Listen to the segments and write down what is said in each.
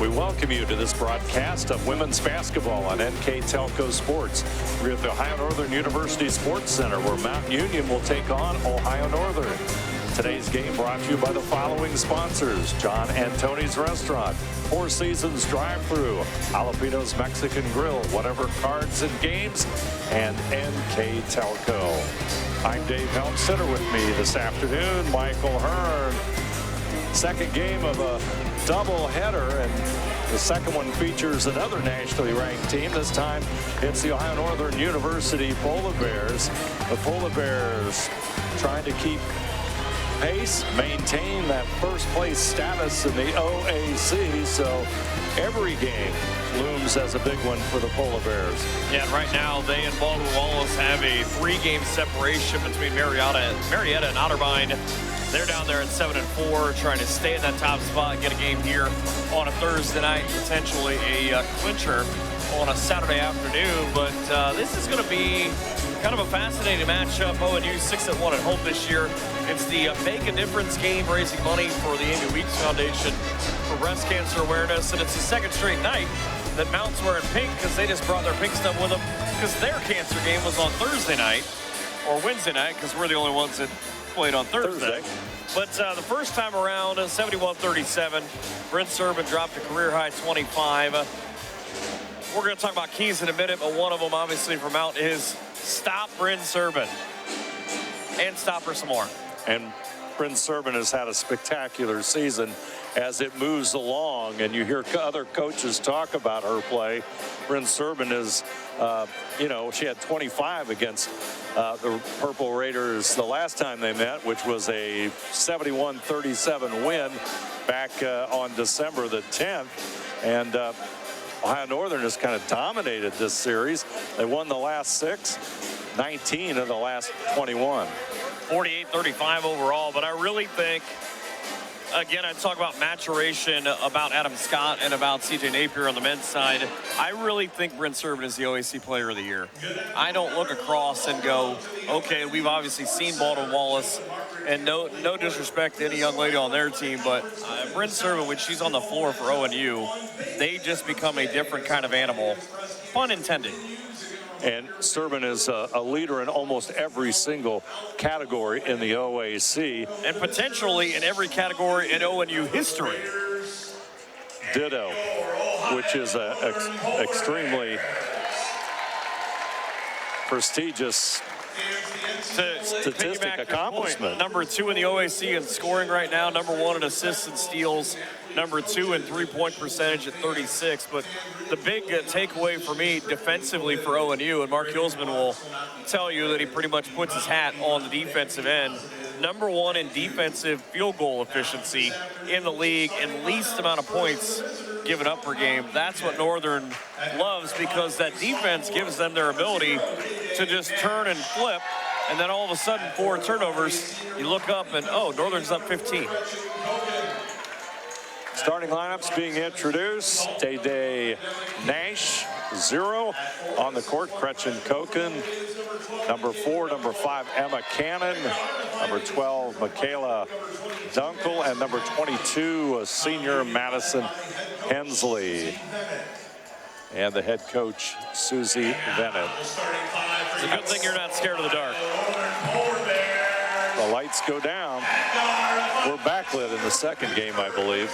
We welcome you to this broadcast of women's basketball on NKTelco Sports. We're at the Ohio Northern University Sports Center, where Mount Union will take on Ohio Northern. Today's game brought to you by the following sponsors: John and Tony's Restaurant, Four Seasons Drive-Thru, Jalapenos Mexican Grill, Whatever Cards and Games, and NKTelco. I'm Dave Helmstetter. With me this afternoon, Michael Hearn. Second game of a doubleheader, and the second one features another nationally ranked team. This time it's the Ohio Northern University Polar Bears. The Polar Bears trying to keep pace, maintain that first place status in the OAC, so every game looms as a big one for the Polar Bears. Yeah, and right now they and Baldwin-Wallace have a 3-game separation between Marietta and Otterbein. They're down there at 7-4, trying to stay in that top spot and get a game here on a Thursday night, potentially a clincher on a Saturday afternoon. But this is going to be kind of a fascinating matchup. ONU 6-1 at home this year. It's the Make a Difference game, raising money for the Amy Weeks Foundation for breast cancer awareness. And it's the second straight night that Mount's wearing pink, because they just brought their pink stuff with them, because their cancer game was on Thursday night, or Wednesday night, because we're the only ones that played on Thursday. But the first time around, 71-37. Brent Servin dropped a career-high 25. We're going to talk about keys in a minute, but one of them, obviously, for Mount is stop Brent Servin and stop her some more. And Brent Servin has had a spectacular season as it moves along, and you hear other coaches talk about her play. Brent Servin is, she had 25 against the Purple Raiders the last time they met, which was a 71-37 win back on December the 10th. And Ohio Northern has kind of dominated this series. They won the last 6, 19 of the last 21. 48-35 overall, but I really think, again, I talk about maturation, about Adam Scott and about C.J. Napier on the men's side. I really think Brent Servin is the OAC Player of the Year. I don't look across and go, okay, we've obviously seen Baldwin-Wallace, and no disrespect to any young lady on their team, but Brent Servin, when she's on the floor for ONU, they just become a different kind of animal, pun intended. And Servin is a leader in almost every single category in the OAC. And potentially in every category in ONU history. Ditto, which is an extremely prestigious statistic accomplishment. Number 2 in the OAC in scoring right now, number 1 in assists and steals, number 2 in three-point percentage at 36. But the big takeaway for me defensively for ONU, and Mark Hilsman will tell you that he pretty much puts his hat on the defensive end. Number 1 in defensive field goal efficiency in the league, and least amount of points given up per game. That's what Northern loves, because that defense gives them their ability to just turn and flip, and then all of a sudden 4 turnovers. You look up and, oh, Northern's up 15. Starting lineups being introduced. Day Nash, 0 on the court. Gretchen Koken, number 4, number 5, Emma Cannon, number 12, Michaela Dunkel, and number 22, senior Madison Hensley. And the head coach, Susie Bennett. It's a good thing you're not scared of the dark. The lights go down. We're backlit in the second game, I believe.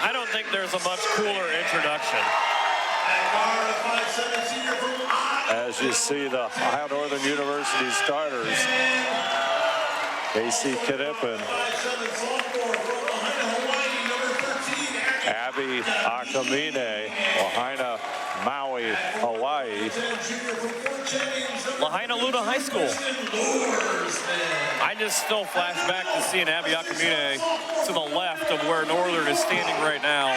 I don't think there's a much cooler introduction. As you see the Ohio Northern University starters, Casey Knippen, Abby Akamine, Lahaina Maui, Hawaii. Lahaina Luna High School. I just still flash back to seeing Abby Akamine to the left of where Northern is standing right now.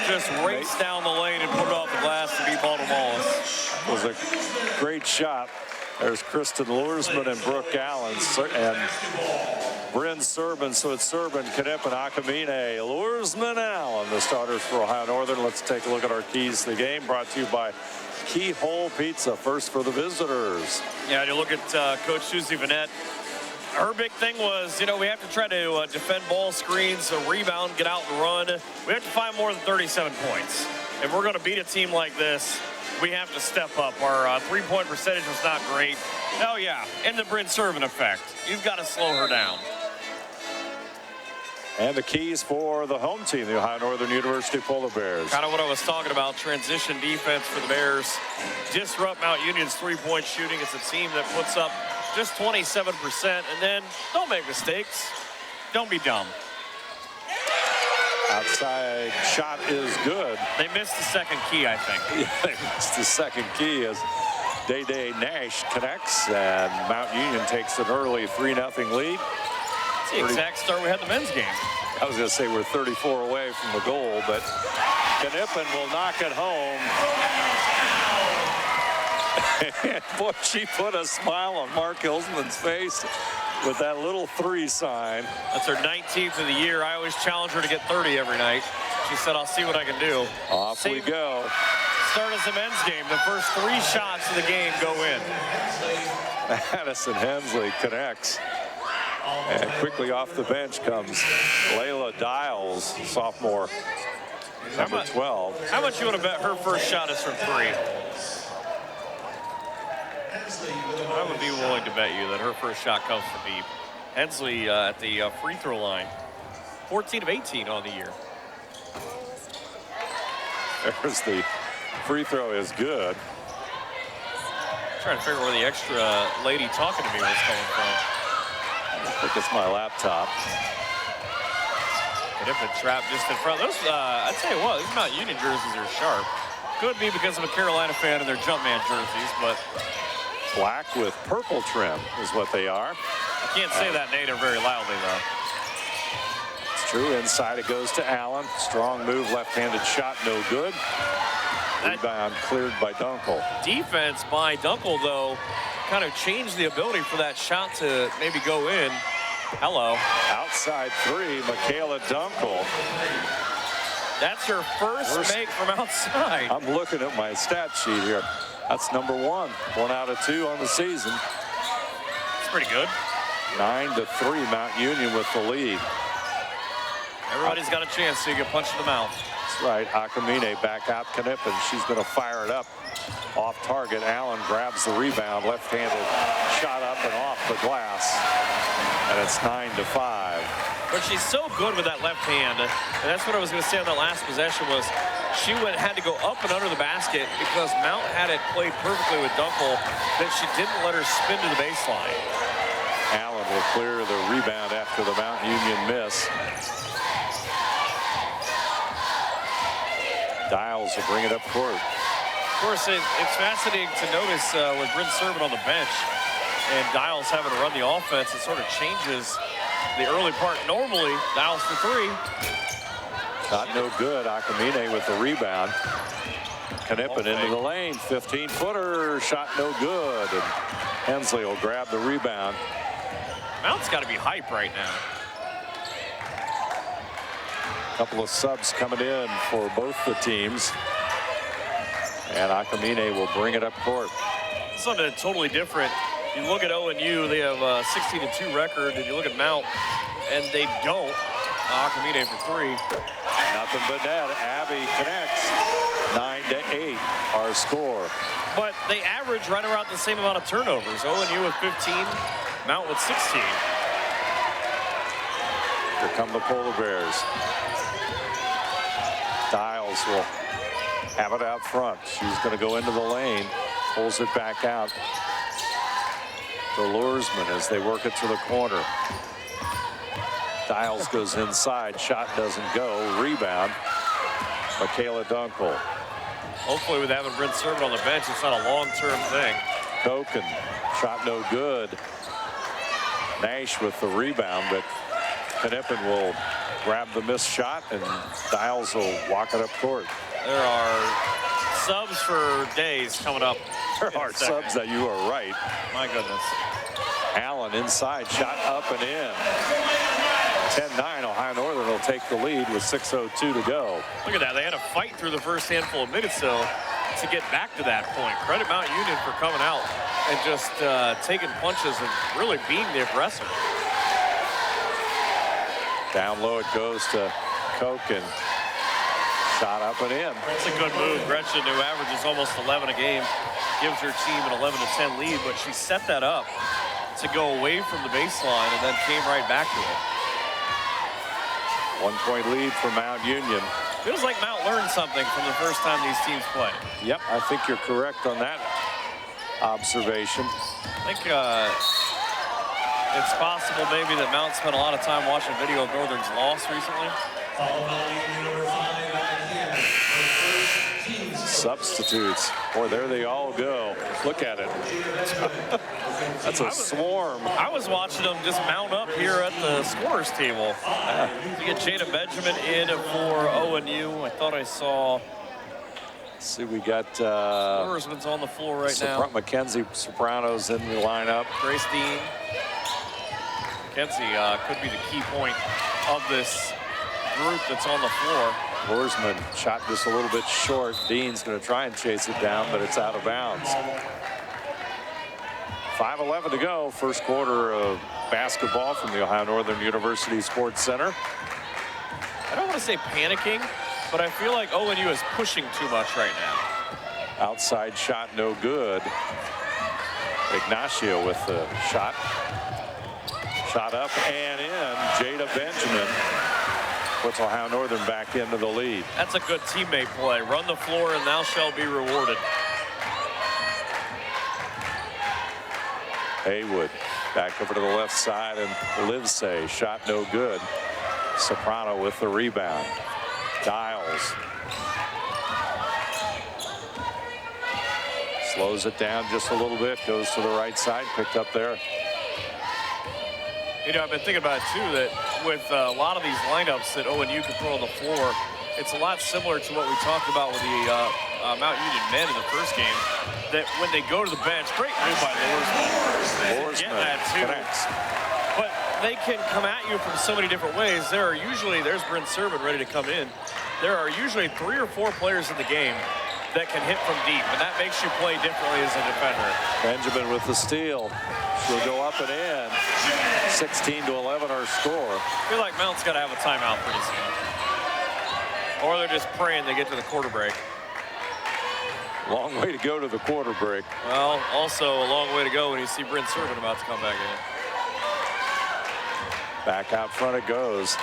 Just race down the lane and put it off the glass to beat Baldwin-Wallace. It was a great shot. There's Kristen Luersman and Brooke Allen and Bryn Servin. So it's Servin, Knippen, Akamine, Luersman, Allen, the starters for Ohio Northern. Let's take a look at our keys to the game, brought to you by Keyhole Pizza, first for the visitors. Yeah, you look at Coach Susie Vanette. Her big thing was, we have to try to defend ball screens, rebound, get out and run. We have to find more than 37 points. If we're going to beat a team like this, we have to step up. Our three-point percentage was not great. Oh, yeah, and the Bryn Servant effect. You've got to slow her down. And the keys for the home team, the Ohio Northern University Polar Bears. Kind of what I was talking about, transition defense for the Bears. Disrupt Mount Union's three-point shooting. It's a team that puts up just 27%. And then don't make mistakes. Don't be dumb. Outside shot is good. They missed the second key, I think. Yeah, they missed the second key as Day Nash connects, and Mount Union takes an early 3-0 lead. It's the exact start we had the men's game. I was going to say we're 34 away from the goal, but Knippen will knock it home. And boy, she put a smile on Mark Hilsman's face with that little 3 sign. That's her 19th of the year. I always challenge her to get 30 every night. She said, I'll see what I can do. Off we go. Start as a men's game. The first 3 shots of the game go in. Addison Hensley connects. And quickly off the bench comes Layla Dials, sophomore, number 12. How much you want to bet her first shot is from 3? I would be willing to bet you that her first shot comes from deep. Hensley at the free throw line, 14 of 18 on the year. There's the free throw is good. Trying to figure out where the extra lady talking to me was coming from. I think it's my laptop. Knippen trap just in front. Those, I tell you what, these Mount Union jerseys are sharp. Could be because I'm a Carolina fan and they're Jumpman jerseys, but black with purple trim is what they are. I can't say that native very loudly, though. It's true. Inside it goes to Allen. Strong move, left-handed shot, no good. Rebound cleared by Dunkel. Defense by Dunkel, though, kind of changed the ability for that shot to maybe go in. Hello. Outside 3, Michaela Dunkel. That's her first make from outside. I'm looking at my stat sheet here. That's number 1. 1 out of 2 on the season. It's pretty good. 9-3, Mount Union with the lead. Everybody's got a chance to get punched in the mouth. That's right. Akamine back out Knippen. She's going to fire it up. Off target. Allen grabs the rebound. Left-handed shot up and off the glass. And it's 9-5. But she's so good with that left hand. And that's what I was going to say on that last possession was she had to go up and under the basket because Mount had it played perfectly with Dunkel that she didn't let her spin to the baseline. Allen will clear the rebound after the Mount Union miss. Dials will bring it up court. Of course, it's fascinating to notice with Bryn Servant on the bench and Dials having to run the offense, it sort of changes the early part. Normally, Dials for 3. Shot no good. Akamine with the rebound. Knippen into the lane. 15-footer. Shot no good. And Hensley will grab the rebound. Mount's got to be hype right now. Couple of subs coming in for both the teams. And Akamine will bring it up court. Something totally different. You look at ONU, they have a 16-2 record, and you look at Mount, and they don't. Akamine for 3. Nothing but net. Abby connects. 9-8, our score. But they average right around the same amount of turnovers. ONU with 15, Mount with 16. Here come the Polar Bears. Dials will have it out front. She's going to go into the lane. Pulls it back out. The Luresman as they work it to the corner. Dials goes inside. Shot doesn't go. Rebound. Michaela Dunkel. Hopefully with having Bryn Servant on the bench, it's not a long-term thing. Koken. Shot no good. Nash with the rebound, but Knippen will grab the missed shot, and Dials will walk it up court. There are subs for days coming up. There are subs that you are right. My goodness. Allen inside, shot up and in. 10-9, Ohio Northern will take the lead with 6:02 to go. Look at that. They had a fight through the first handful of minutes, though. to get back to that point. Credit Mount Union for coming out and just taking punches and really being the aggressor. Down low it goes to Koch, and shot up and in. It's a good move. Gretchen, who averages almost 11 a game, gives her team an 11-10 lead, but she set that up to go away from the baseline and then came right back to it. 1 point lead for Mount Union. Feels like Mount learned something from the first time these teams play. Yep, I think you're correct on that observation. I think it's possible maybe that Mount spent a lot of time watching video of Northern's loss recently. Substitutes. Boy, there they all go. Look at it. That's a swarm. I was watching them just mount up here at the scorer's table. You get Jada Benjamin in for ONU. I thought I saw. Let's see, we got Scoresman's on the floor right now. Mackenzie Soprano's in the lineup. Grace Dean. Mackenzie could be the key point of this group that's on the floor. Lorsman shot just a little bit short. Dean's going to try and chase it down, but it's out of bounds. 5:11 to go. First quarter of basketball from the Ohio Northern University Sports Center. I don't want to say panicking, but I feel like ONU is pushing too much right now. Outside shot, no good. Ignacio with the shot. Shot up and in. Jada Benjamin puts Ohio Northern back into the lead. That's a good teammate play. Run the floor and thou shalt be rewarded. Haywood back over to the left side, and Livesay shot no good. Soprano with the rebound. Dials slows it down just a little bit, goes to the right side, picked up there. You know, I've been thinking about it too, that with a lot of these lineups that ONU can throw on the floor, it's a lot similar to what we talked about with the Mount Union men in the first game, that when they go to the bench, great move by Lorsman. Get that too. Connects. But they can come at you from so many different ways. There's Bryn Serban ready to come in. There are usually 3 or 4 players in the game that can hit from deep, and that makes you play differently as a defender. Benjamin with the steal. She'll go up and in. 16-11 our score. I feel like Mount's got to have a timeout pretty soon. Or they're just praying they get to the quarter break. Long way to go to the quarter break. Well, also a long way to go when you see Bryn Serban about to come back in. Back out front it goes.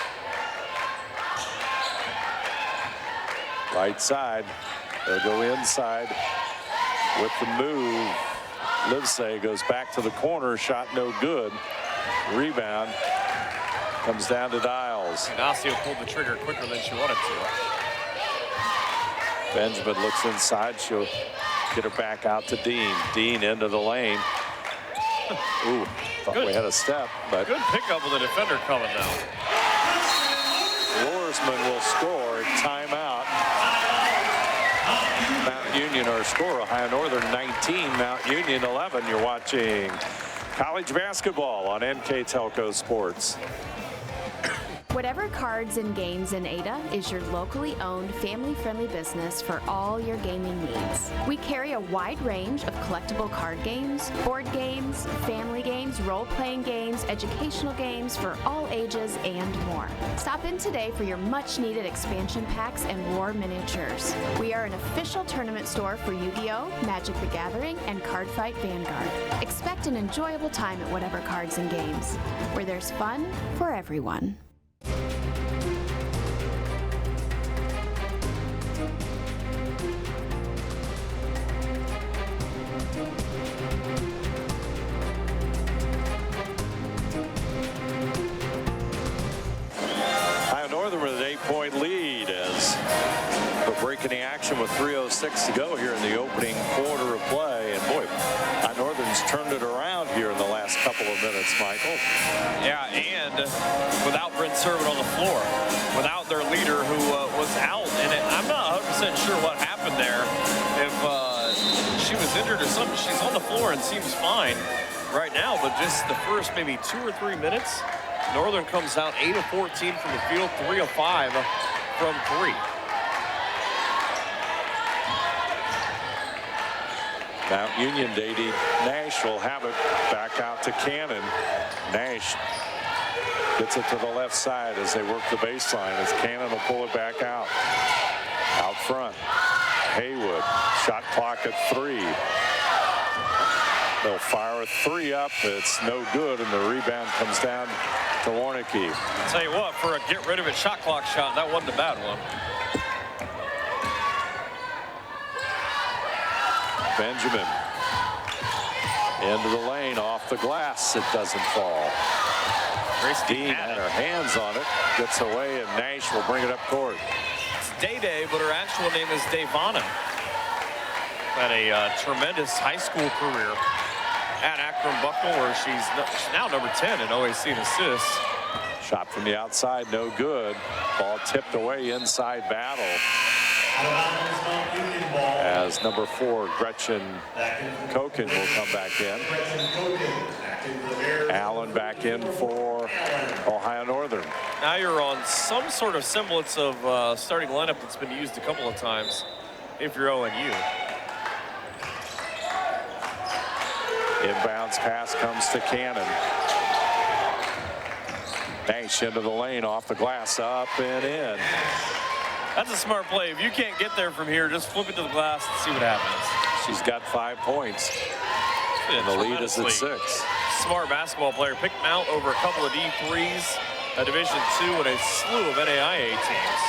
Right side. They'll go inside with the move. Livesay goes back to the corner. Shot no good. Rebound comes down to Dials. Ignacio pulled the trigger quicker than she wanted to. Benjamin looks inside. She'll get her back out to Dean. Dean into the lane. Ooh, thought we had a step, but good pickup with the defender coming down. Lorsman will score. Timeout. Mount Union our score. Ohio Northern 19, Mount Union 11. You're watching college basketball on NKTelco Sports. Whatever Cards and Games in Ada is your locally owned, family-friendly business for all your gaming needs. We carry a wide range of collectible card games, board games, family games, role-playing games, educational games for all ages, and more. Stop in today for your much-needed expansion packs and war miniatures. We are an official tournament store for Yu-Gi-Oh!, Magic the Gathering, and Cardfight Vanguard. Expect an enjoyable time at Whatever Cards and Games, where there's fun for everyone. Breaking the action with 3:06 to go here in the opening quarter of play. And boy, Northern's turned it around here in the last couple of minutes, Michael. Yeah, and without Bryn Serban on the floor, without their leader who was out. And I'm not 100% sure what happened there. If she was injured or something, she's on the floor and seems fine right now. But just the first maybe 2 or 3 minutes, Northern comes out 8 of 14 from the field, 3 of 5 from 3. Mount Union, Dady Nash will have it back out to Cannon. Nash gets it to the left side as they work the baseline, as Cannon will pull it back out. Out front, Haywood, shot clock at 3. They'll fire a 3 up. It's no good, and the rebound comes down to Warnicki. I'll tell you what, for a get rid of it shot clock shot, that wasn't a bad one. Benjamin into the lane, off the glass. It doesn't fall. Dean had her hands on it, gets away, and Nash will bring it up court. It's Day-Day, but her actual name is Davonna. Had a tremendous high school career at Akron Bucknell, where she's now number 10 in OAC in assists. Shot from the outside, no good. Ball tipped away, inside battle. As number 4, Gretchen Koken will come back in. Allen back in for Ohio Northern. Now you're on some sort of semblance of starting lineup that's been used a couple of times if you're ONU. Inbounds pass comes to Cannon. Nash into the lane, off the glass, up and in. That's a smart play. If you can't get there from here, just flip it to the glass and see what happens. She's got 5 points. And the lead is at 6. Smart basketball player. Picked them out over a couple of D3s, a Division II, and a slew of NAIA teams.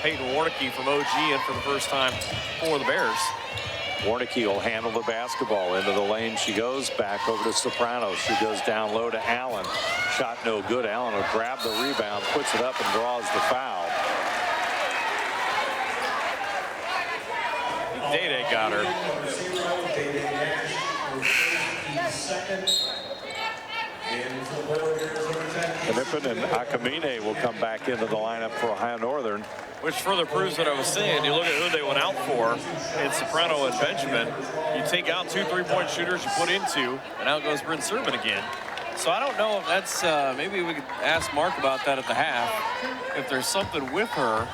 Peyton Warnicki from OG in for the first time for the Bears. Warnicki will handle the basketball. Into the lane she goes, back over to Soprano. She goes down low to Allen. Shot no good. Allen will grab the rebound, puts it up, and draws the foul. Day-Day got her. Knippen and Akamine will come back into the lineup for Ohio Northern. Which further proves what I was saying. You look at who they went out for in Soprano and Benjamin. You take out 2 3-point shooters, you put in 2, and out goes Bryn Serban again. So I don't know if that's, maybe we could ask Mark about that at the half. If there's something with her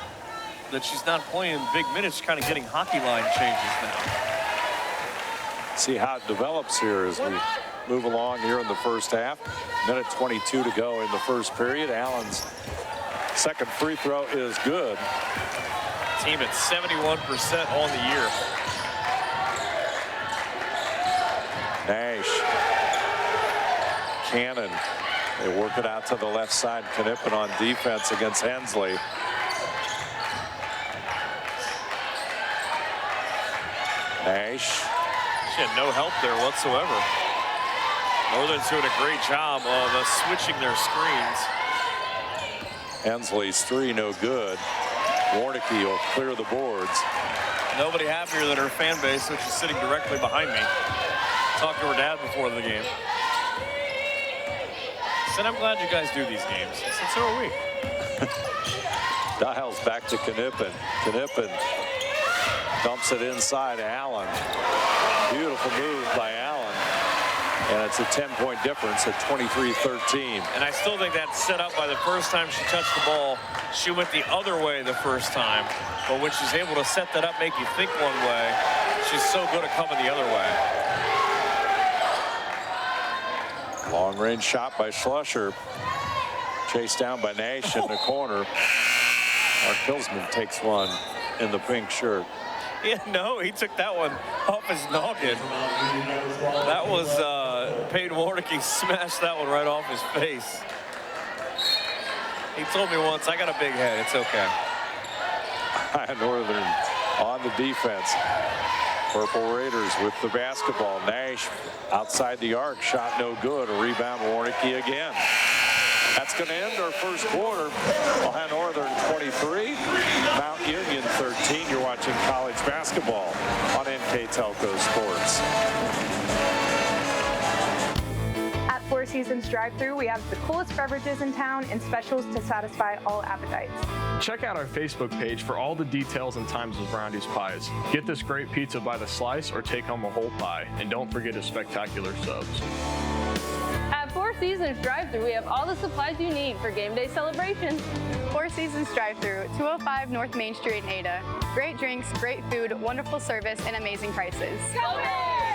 that she's not playing big minutes, kind of getting hockey line changes now. See how it develops here as we move along here in the first half. Minute 22 to go in the first period. Allen's second free throw is good. Team at 71% on the year. Nash. Cannon. They work it out to the left side. Knippen on defense against Hensley. Nash. She had no help there whatsoever. Northern's doing a great job of switching their screens. Hensley's 3 no good. Warnicki will clear the boards. Nobody happier than her fan base, which is sitting directly behind me. Talked to her dad before the game. Said, I'm glad you guys do these games. I said, so are we. Dials back to Knippen. Knippen dumps it inside Allen. Beautiful move by Allen. And it's a 10-point difference at 23-13. And I still think that's set up by the first time she touched the ball. She went the other way the first time. But when she's able to set that up, make you think one way, she's so good at coming the other way. Long-range shot by Schlusser. Chased down by Nash in the corner. Mark Pilsman takes one in the pink shirt. Yeah, no, he took that one off his noggin. That was Peyton Warnicki smashed that one right off his face. He told me once, I got a big head, it's okay. Northern on the defense. Purple Raiders with the basketball. Nash outside the arc, shot no good. A rebound, Warnicki again. That's going to end our first quarter. Ohio Northern 23, Mount Union 13. You're watching college basketball on NKTelco Sports. At Four Seasons drive-thru, we have the coolest beverages in town and specials to satisfy all appetites. Check out our Facebook page for all the details and times of Brownie's Pies. Get this great pizza by the slice or take home a whole pie. And don't forget his spectacular subs. At Four Seasons drive-thru, we have all the supplies you need for game day celebrations. Four Seasons drive-thru, 205 North Main Street in Ada. Great drinks, great food, wonderful service, and amazing prices. Go Bears!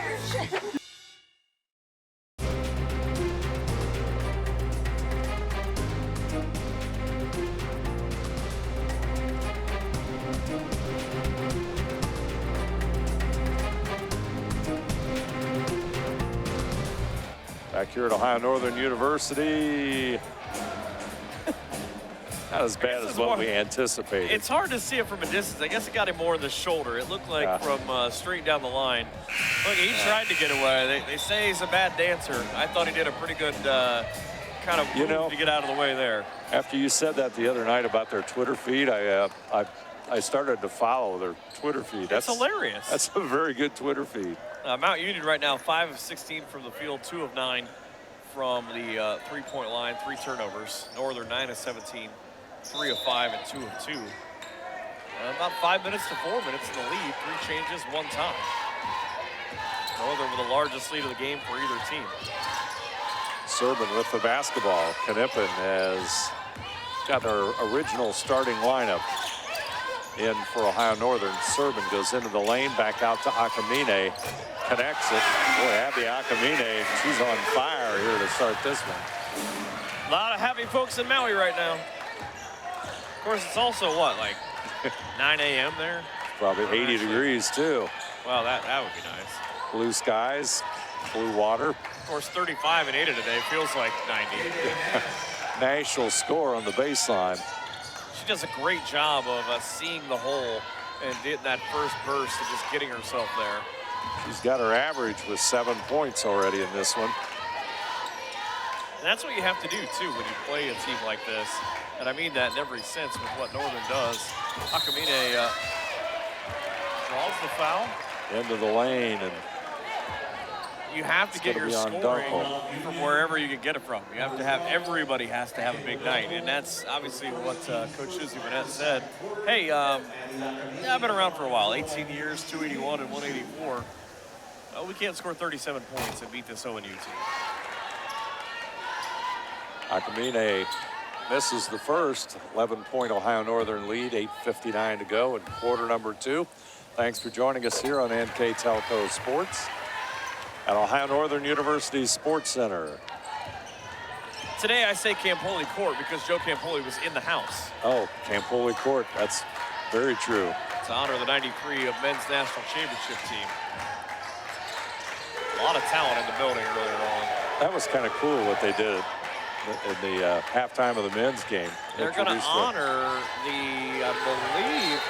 Back here at Ohio Northern University. Not as bad as what we anticipated. It's hard to see it from a distance. I guess it got him more in the shoulder. It looked like from straight down the line. Look, he tried to get away. They say he's a bad dancer. I thought he did a pretty good kind of move to get out of the way there. After you said that the other night about their Twitter feed, I started to follow their Twitter feed. That's hilarious. That's a very good Twitter feed. Mount Union right now 5 of 16 from the field, 2 of 9 from the three-point line, 3 turnovers. Northern 9 of 17. 3 of 5 and 2 of 2. About 5 minutes to 4 minutes in the lead. 3 changes, 1 time. Northern with the largest lead of the game for either team. Serban with the basketball. Knippen has got their original starting lineup in for Ohio Northern. Serban goes into the lane, back out to Akamine. Connects it. Boy, Abby Akamine, she's on fire here to start this one. A lot of happy folks in Maui right now. Of course, it's also what, like 9 a.m. there? Probably 80 degrees too. Well, that would be nice. Blue skies, blue water. Of course, 35 in Ada today feels like 90. National score on the baseline. She does a great job of seeing the hole and getting that first burst and just getting herself there. She's got her average with 7 points already in this one. And that's what you have to do, too, when you play a team like this. And I mean that in every sense with what Northern does. Akamine draws the foul. Into the lane, and you have to get your scoring from wherever you can get it from. You have to have, everybody has to have a big night. And that's obviously what Coach Susie Burnett said. Hey, I've been around for a while, 18 years, 281 and 184. We can't score 37 points and beat this ONU team. Akamine misses the first. 11-point Ohio Northern lead, 8:59 to go in quarter number 2. Thanks for joining us here on NKTelco Sports at Ohio Northern University Sports Center. Today I say Campoli Court because Joe Campoli was in the house. Oh, Campoli Court, that's very true. To honor the 93 of men's national championship team. A lot of talent in the building earlier on. That was kind of cool what they did in the halftime of the men's game. They're going to honor the, I believe,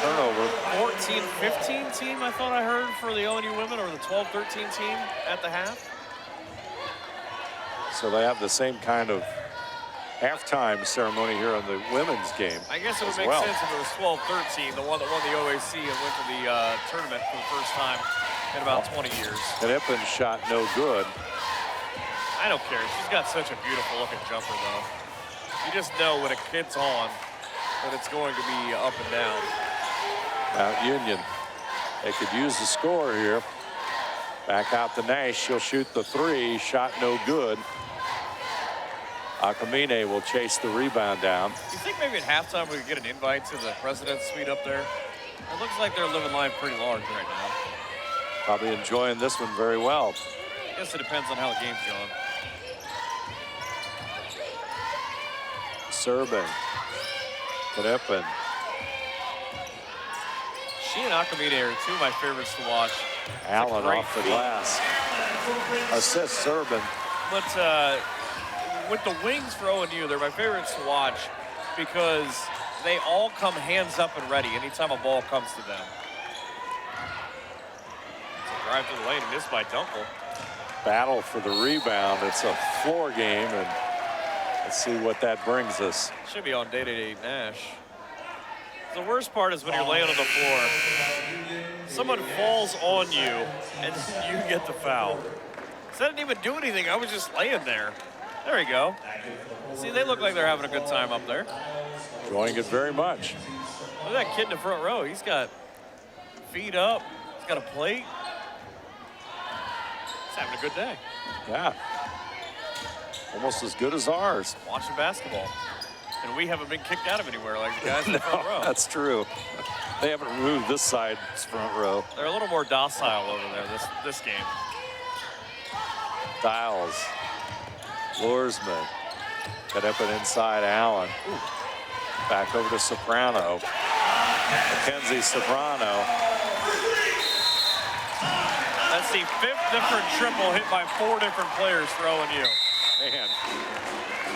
turnover. 14-15 team, I thought I heard, for the ONU women, or the 12-13 team at the half. So they have the same kind of halftime ceremony here on the women's game. I guess it would make sense if it was 12-13, the one that won the OAC and went to the tournament for the first time in about 20 years. Knippen shot no good. I don't care. She's got such a beautiful looking jumper, though. You just know when it hits on that it's going to be up and down. Mount Union, they could use the score here. Back out to Nash. She'll shoot the 3. Shot no good. Akamine will chase the rebound down. You think maybe at halftime we could get an invite to the President's Suite up there? It looks like they're living life pretty large right now. Probably enjoying this one very well. I guess it depends on how the game's going. Serban. Knippen. She and Akamine are 2 of my favorites to watch. Allen off the glass. Assist Serban. But with the wings for ONU, they're my favorites to watch because they all come hands up and ready anytime a ball comes to them. It's a drive to the lane and missed by Dunkel. Battle for the rebound. It's a floor game, and let's see what that brings us. Should be on day-to-day Nash. The worst part is when you're laying on the floor, someone falls on you, and you get the foul. So I didn't even do anything. I was just laying there. There you go. See, they look like they're having a good time up there. Enjoying it very much. Look at that kid in the front row. He's got feet up. He's got a plate. He's having a good day. Yeah. Almost as good as ours. Watching basketball. And we haven't been kicked out of anywhere like the guys in the front row. That's true. They haven't moved this side's front row. They're a little more docile over there this game. Dials. Lursman. Got up and inside Allen. Ooh. Back over to Soprano. Mackenzie Soprano. That's the 5th different triple hit by 4 different players for ONU. Man.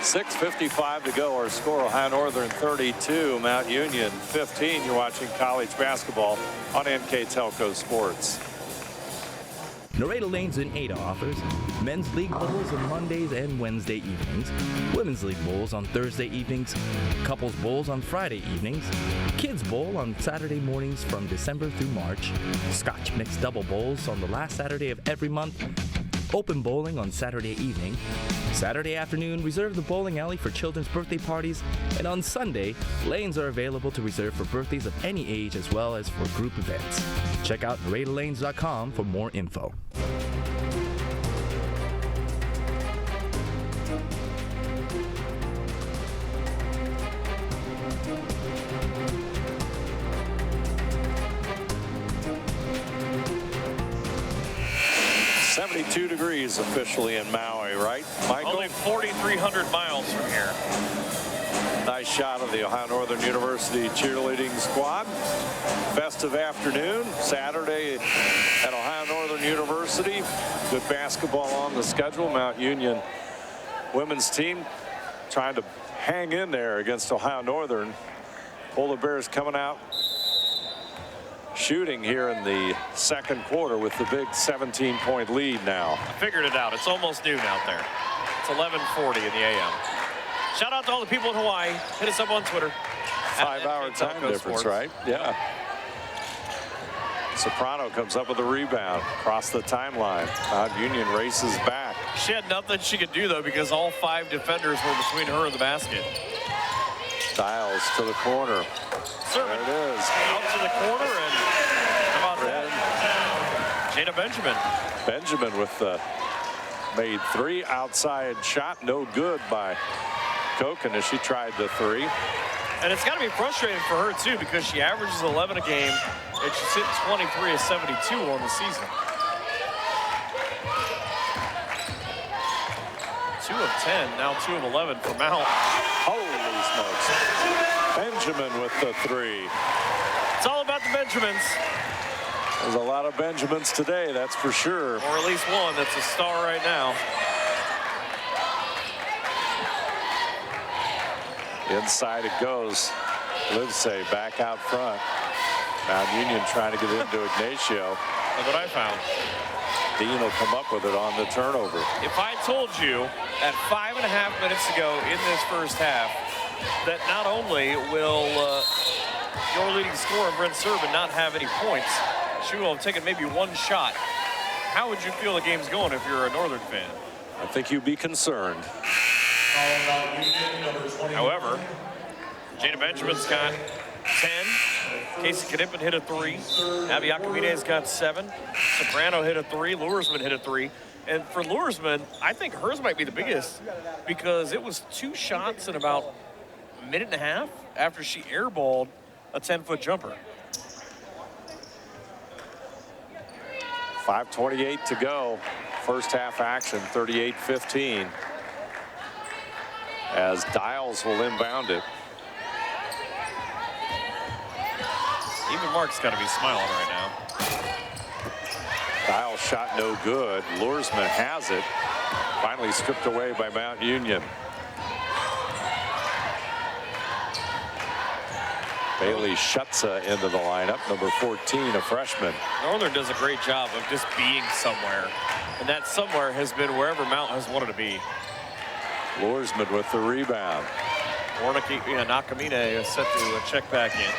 6:55 to go. Our score, Ohio Northern 32, Mount Union 15. You're watching college basketball on NKTelco Sports. Nareda Lanes in Ada offers men's league bowls on Mondays and Wednesday evenings, women's league bowls on Thursday evenings, couples bowls on Friday evenings, kids bowl on Saturday mornings from December through March, Scotch mixed double bowls on the last Saturday of every month, open bowling on Saturday evening, Saturday afternoon reserve the bowling alley for children's birthday parties, and on Sunday, lanes are available to reserve for birthdays of any age as well as for group events. Check out NaredaLanes.com for more info. Degrees officially in Maui, right, Michael? Only 4,300 miles from here. Nice shot of the Ohio Northern University cheerleading squad. Festive afternoon, Saturday at Ohio Northern University. Good basketball on the schedule. Mount Union women's team trying to hang in there against Ohio Northern. Polar Bears coming out shooting here in the second quarter with the big 17-point lead now. I figured it out. It's almost noon out there. It's 11:40 in the a.m. Shout out to all the people in Hawaii. Hit us up on Twitter. 5-hour time difference, right? Yeah. Soprano comes up with a rebound across the timeline. Mount Union races back. She had nothing she could do, though, because all 5 defenders were between her and the basket. Dials to the corner. Serving. There it is. Out to the corner, and how about that? Jada Benjamin. Benjamin with the made 3 outside shot. No good by Koken as she tried the 3. And it's got to be frustrating for her, too, because she averages 11 a game, and she's hitting 23 of 72 on the season. 2 of 10, now 2 of 11 for Mount. Holy smokes. Benjamin with the 3. It's all about the Benjamins. There's a lot of Benjamins today, that's for sure. Or at least one that's a star right now. Inside it goes. Livesey back out front. Mount Union trying to get into Ignacio. Look what I found. Dean will come up with it on the turnover. If I told you at 5.5 minutes to go in this first half that not only will your leading scorer, Brent Servin, not have any points, she will have taken maybe 1 shot, how would you feel the game's going if you're a Northern fan? I think you'd be concerned. However, Jada Benjamin's got 10. Casey Knippen hit a 3. Abby Akamina's got 7. Soprano hit a 3. Lursman hit a 3. And for Lursman, I think hers might be the biggest because it was 2 shots in about a minute and a half after she airballed a 10-foot jumper. 5:28 to go. First half action, 38-15. As Dials will inbound it. Even Mark's got to be smiling right now. Dials shot no good. Lursman has it. Finally stripped away by Mount Union. Bailey Schutza into the lineup, number 14, a freshman. Northern does a great job of just being somewhere. And that somewhere has been wherever Mount has wanted to be. Lursman with the rebound. Nakamine is set to check back in.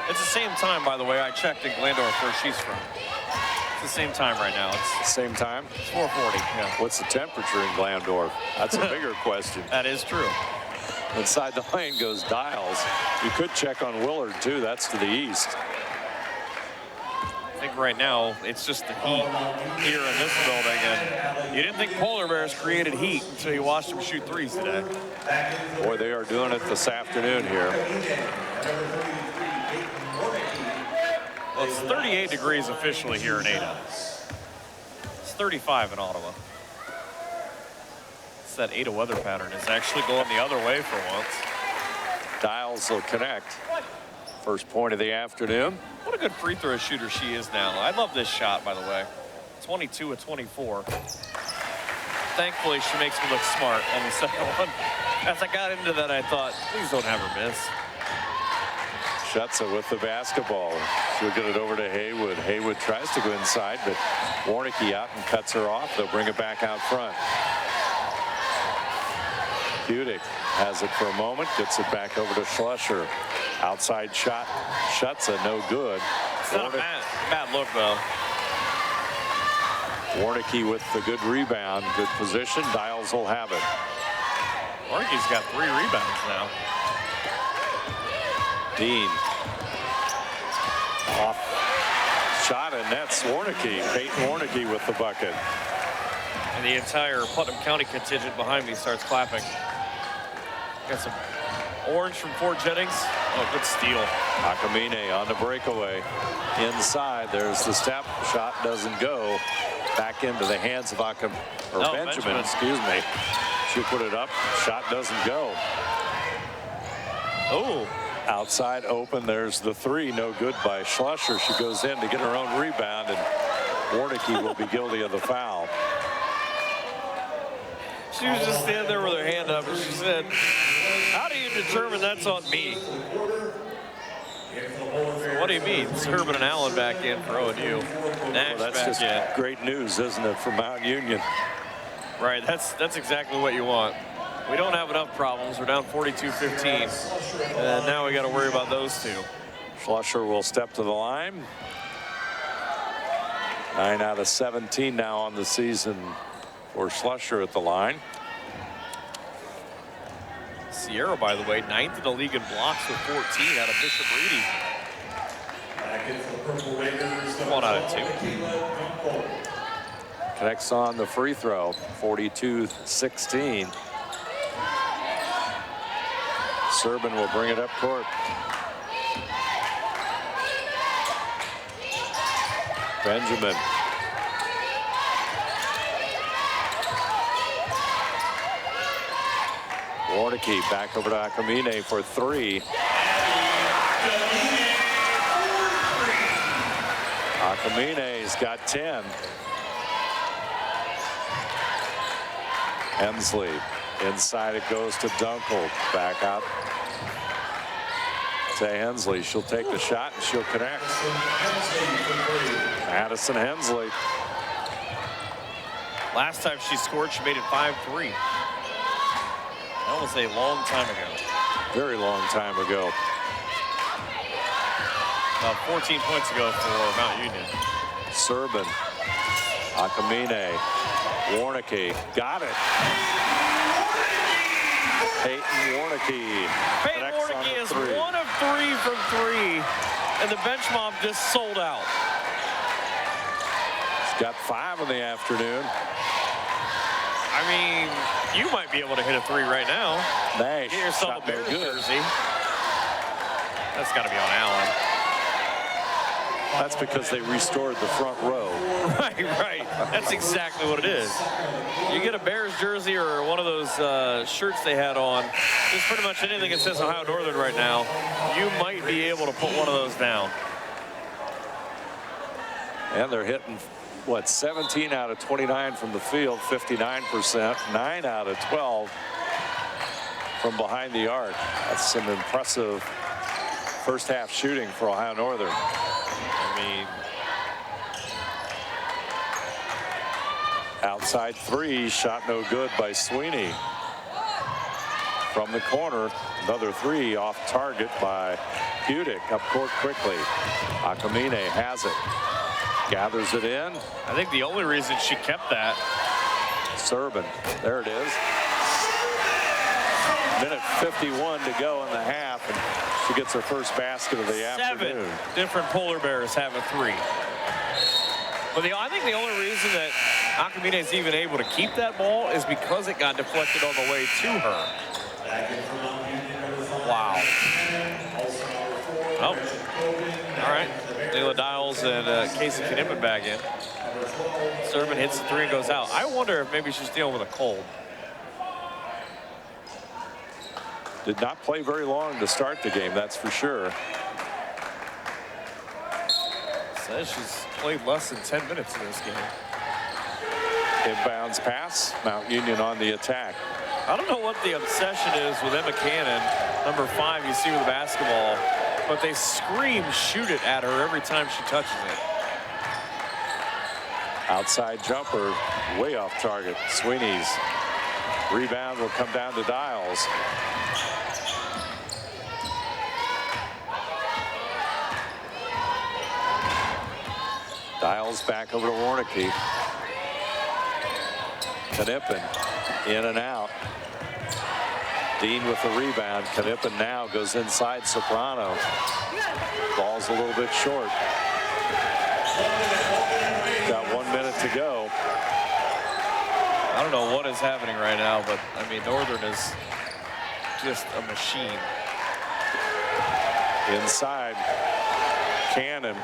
It's the same time, by the way, I checked in Glandorf where she's from. It's the same time right now. It's Same time? 4:40, yeah. What's the temperature in Glandorf? That's a bigger question. That is true. Inside the lane goes Dials. You could check on Willard, too. That's to the east. think right now it's just the heat here in this building, and you didn't think polar bears created heat until you watched them shoot threes today. Boy, they are doing it this afternoon here. Well, it's 38 degrees officially here in Ada. It's 35 in Ottawa. It's that Ada weather pattern is actually going the other way for once. Dials will connect. First point of the afternoon. What a good free throw shooter she is now. I love this shot, by the way. 22 of 24. Thankfully, she makes me look smart on the second one. As I got into that, I thought, please don't have her miss. Shetza with the basketball. She'll get it over to Haywood. Haywood tries to go inside, but Warnicki out and cuts her off. They'll bring it back out front. Budick has it for a moment, gets it back over to Schlusser. Outside shot, Shetza, no good. It's not a bad look, though. Warnicki with the good rebound, good position. Dials will have it. Warnicki's got 3 rebounds now. Dean. Off shot, and that's Warnicki. Peyton Warnicki with the bucket. And the entire Putnam County contingent behind me starts clapping. Got some orange from Fort Jennings. Oh, good steal. Akamine on the breakaway. Inside, there's the step. Shot doesn't go. Back into the hands of Benjamin, excuse me. She'll put it up. Shot doesn't go. Oh. Outside open, there's the 3, no good by Schlusser. She goes in to get her own rebound, and Warnicki will be guilty of the foul. She was just standing there with her hand up, and she said, how do you determine that's on me? What do you mean? Serban and Allen back in for ONU. Nash Well, that's back just in. great news, isn't it, for Mount Union? Right, that's exactly what you want. We don't have enough problems. We're down 42-15. And now we got to worry about those 2. Schlusser will step to the line. 9 out of 17 now on the season for Schlusser at the line. Sierra, by the way, 9th in the league in blocks with 14 out of Bishop Reedy. 1 out of 2. Connects on the free throw, 42-16. Serban will bring it up court. Benjamin. Warnicki back over to Akamine for 3. Akamine's got 10. Hensley. Inside it goes to Dunkel. Back out to Hensley. She'll take the shot and she'll connect. Madison Hensley. Last time she scored, she made it 5-3. That was a long time ago. Very long time ago. About 14 points ago for Mount Union. Serban. Akamine. Warnicki. Got it. Peyton Warnicki. Peyton Warnicki is 1 of 3 from 3. And the bench mob just sold out. He's got 5 in the afternoon. I mean, you might be able to hit a 3 right now. Nash. Get yourself a Bears jersey. That's got to be on Allen. That's because they restored the front row. Right. That's exactly what it is. You get a Bears jersey or one of those shirts they had on, just pretty much anything that says Ohio Northern right now, you might be able to put one of those down. And they're hitting, what, 17 out of 29 from the field, 59%, 9 out of 12 from behind the arc. That's some impressive first half shooting for Ohio Northern. I mean, outside 3, shot no good by Sweeney. From the corner, another 3 off target by Budick. Up court quickly. Akamine has it. Gathers it in. I think the only reason she kept that. Serban. There it is. Minute 51 to go in the half, and she gets her first basket of the afternoon. 7 different polar bears have a 3. But I think the only reason that Akamine is even able to keep that ball is because it got deflected on the way to her. Wow. Oh. All right. Layla Dials and Casey Knippen back in. Serban hits the three and goes out. I wonder if maybe she's dealing with a cold. Did not play very long to start the game, that's for sure. Says she's played less than 10 minutes in this game. Inbounds pass. Mount Union on the attack. I don't know what the obsession is with Emma Cannon, number 5 you see with the basketball, but they scream shoot it at her every time she touches it. Outside jumper, way off target. Sweeney's rebound will come down to Dials. Dials back over to Warnicki. Knippen in and out. Dean with the rebound. Knippen now goes inside Soprano. Ball's a little bit short. Got 1 minute to go. I don't know what is happening right now, but I mean, Northern is just a machine. Inside, Cannon.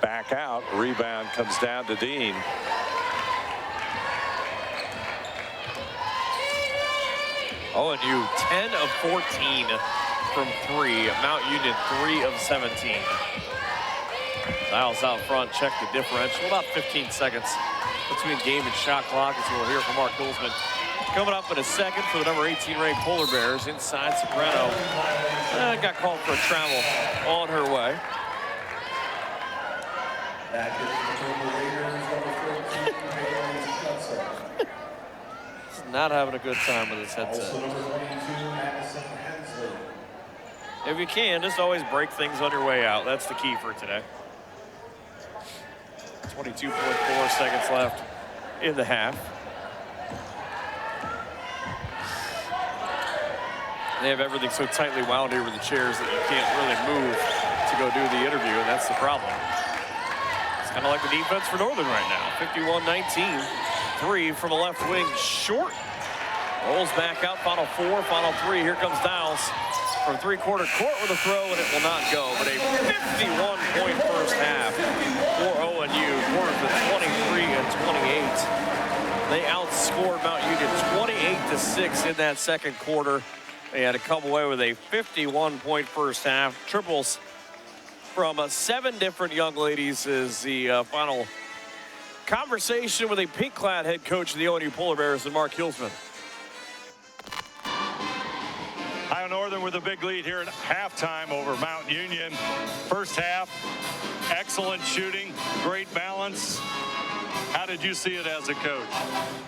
Back out. Rebound comes down to Dean. ONU 10 of 14 from 3. Mount Union 3 of 17. Dials out front. Check the differential. About 15 seconds between game and shot clock, as we'll hear from Mark Hilsman. Coming up in a second for the number 18 ranked Polar Bears. Inside, Soprano got called for a travel on her way. Not having a good time with his headset. If you can, just always break things on your way out. That's the key for today. 22.4 seconds left in the half. They have everything so tightly wound here with the chairs that you can't really move to go do the interview, and that's the problem. It's kind of like the defense for Northern right now. 51-19. 3 from the left wing, short. Rolls back out, final 4, final 3. Here comes Dials from three-quarter court with a throw, and it will not go. But a 51-point first half for ONU. Quarters of 23 and 28. They outscored Mount Union 28-6 in that second quarter. They had to come away with a 51-point first half. Triples from 7 different young ladies is the final conversation with a pink-clad head coach of the ONU Polar Bears and Mark Hilsman. Ohio Northern with a big lead here at halftime over Mount Union. First half, excellent shooting, great balance. How did you see it as a coach?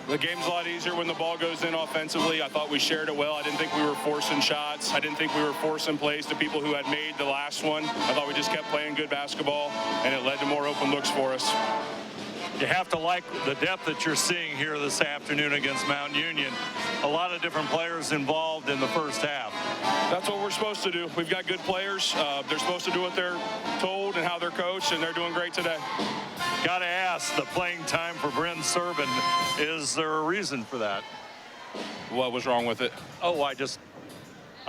The game's a lot easier when the ball goes in offensively. I thought we shared it well. I didn't think we were forcing shots. I didn't think we were forcing plays to people who had made the last one. I thought we just kept playing good basketball, and it led to more open looks for us. You have to like the depth that you're seeing here this afternoon against Mount Union. A lot of different players involved in the first half. That's what we're supposed to do. We've got good players. They're supposed to do what they're told and how they're coached, and they're doing great today. Got to ask, the playing time for Bryn Serban, is there a reason for that? What was wrong with it? Oh, I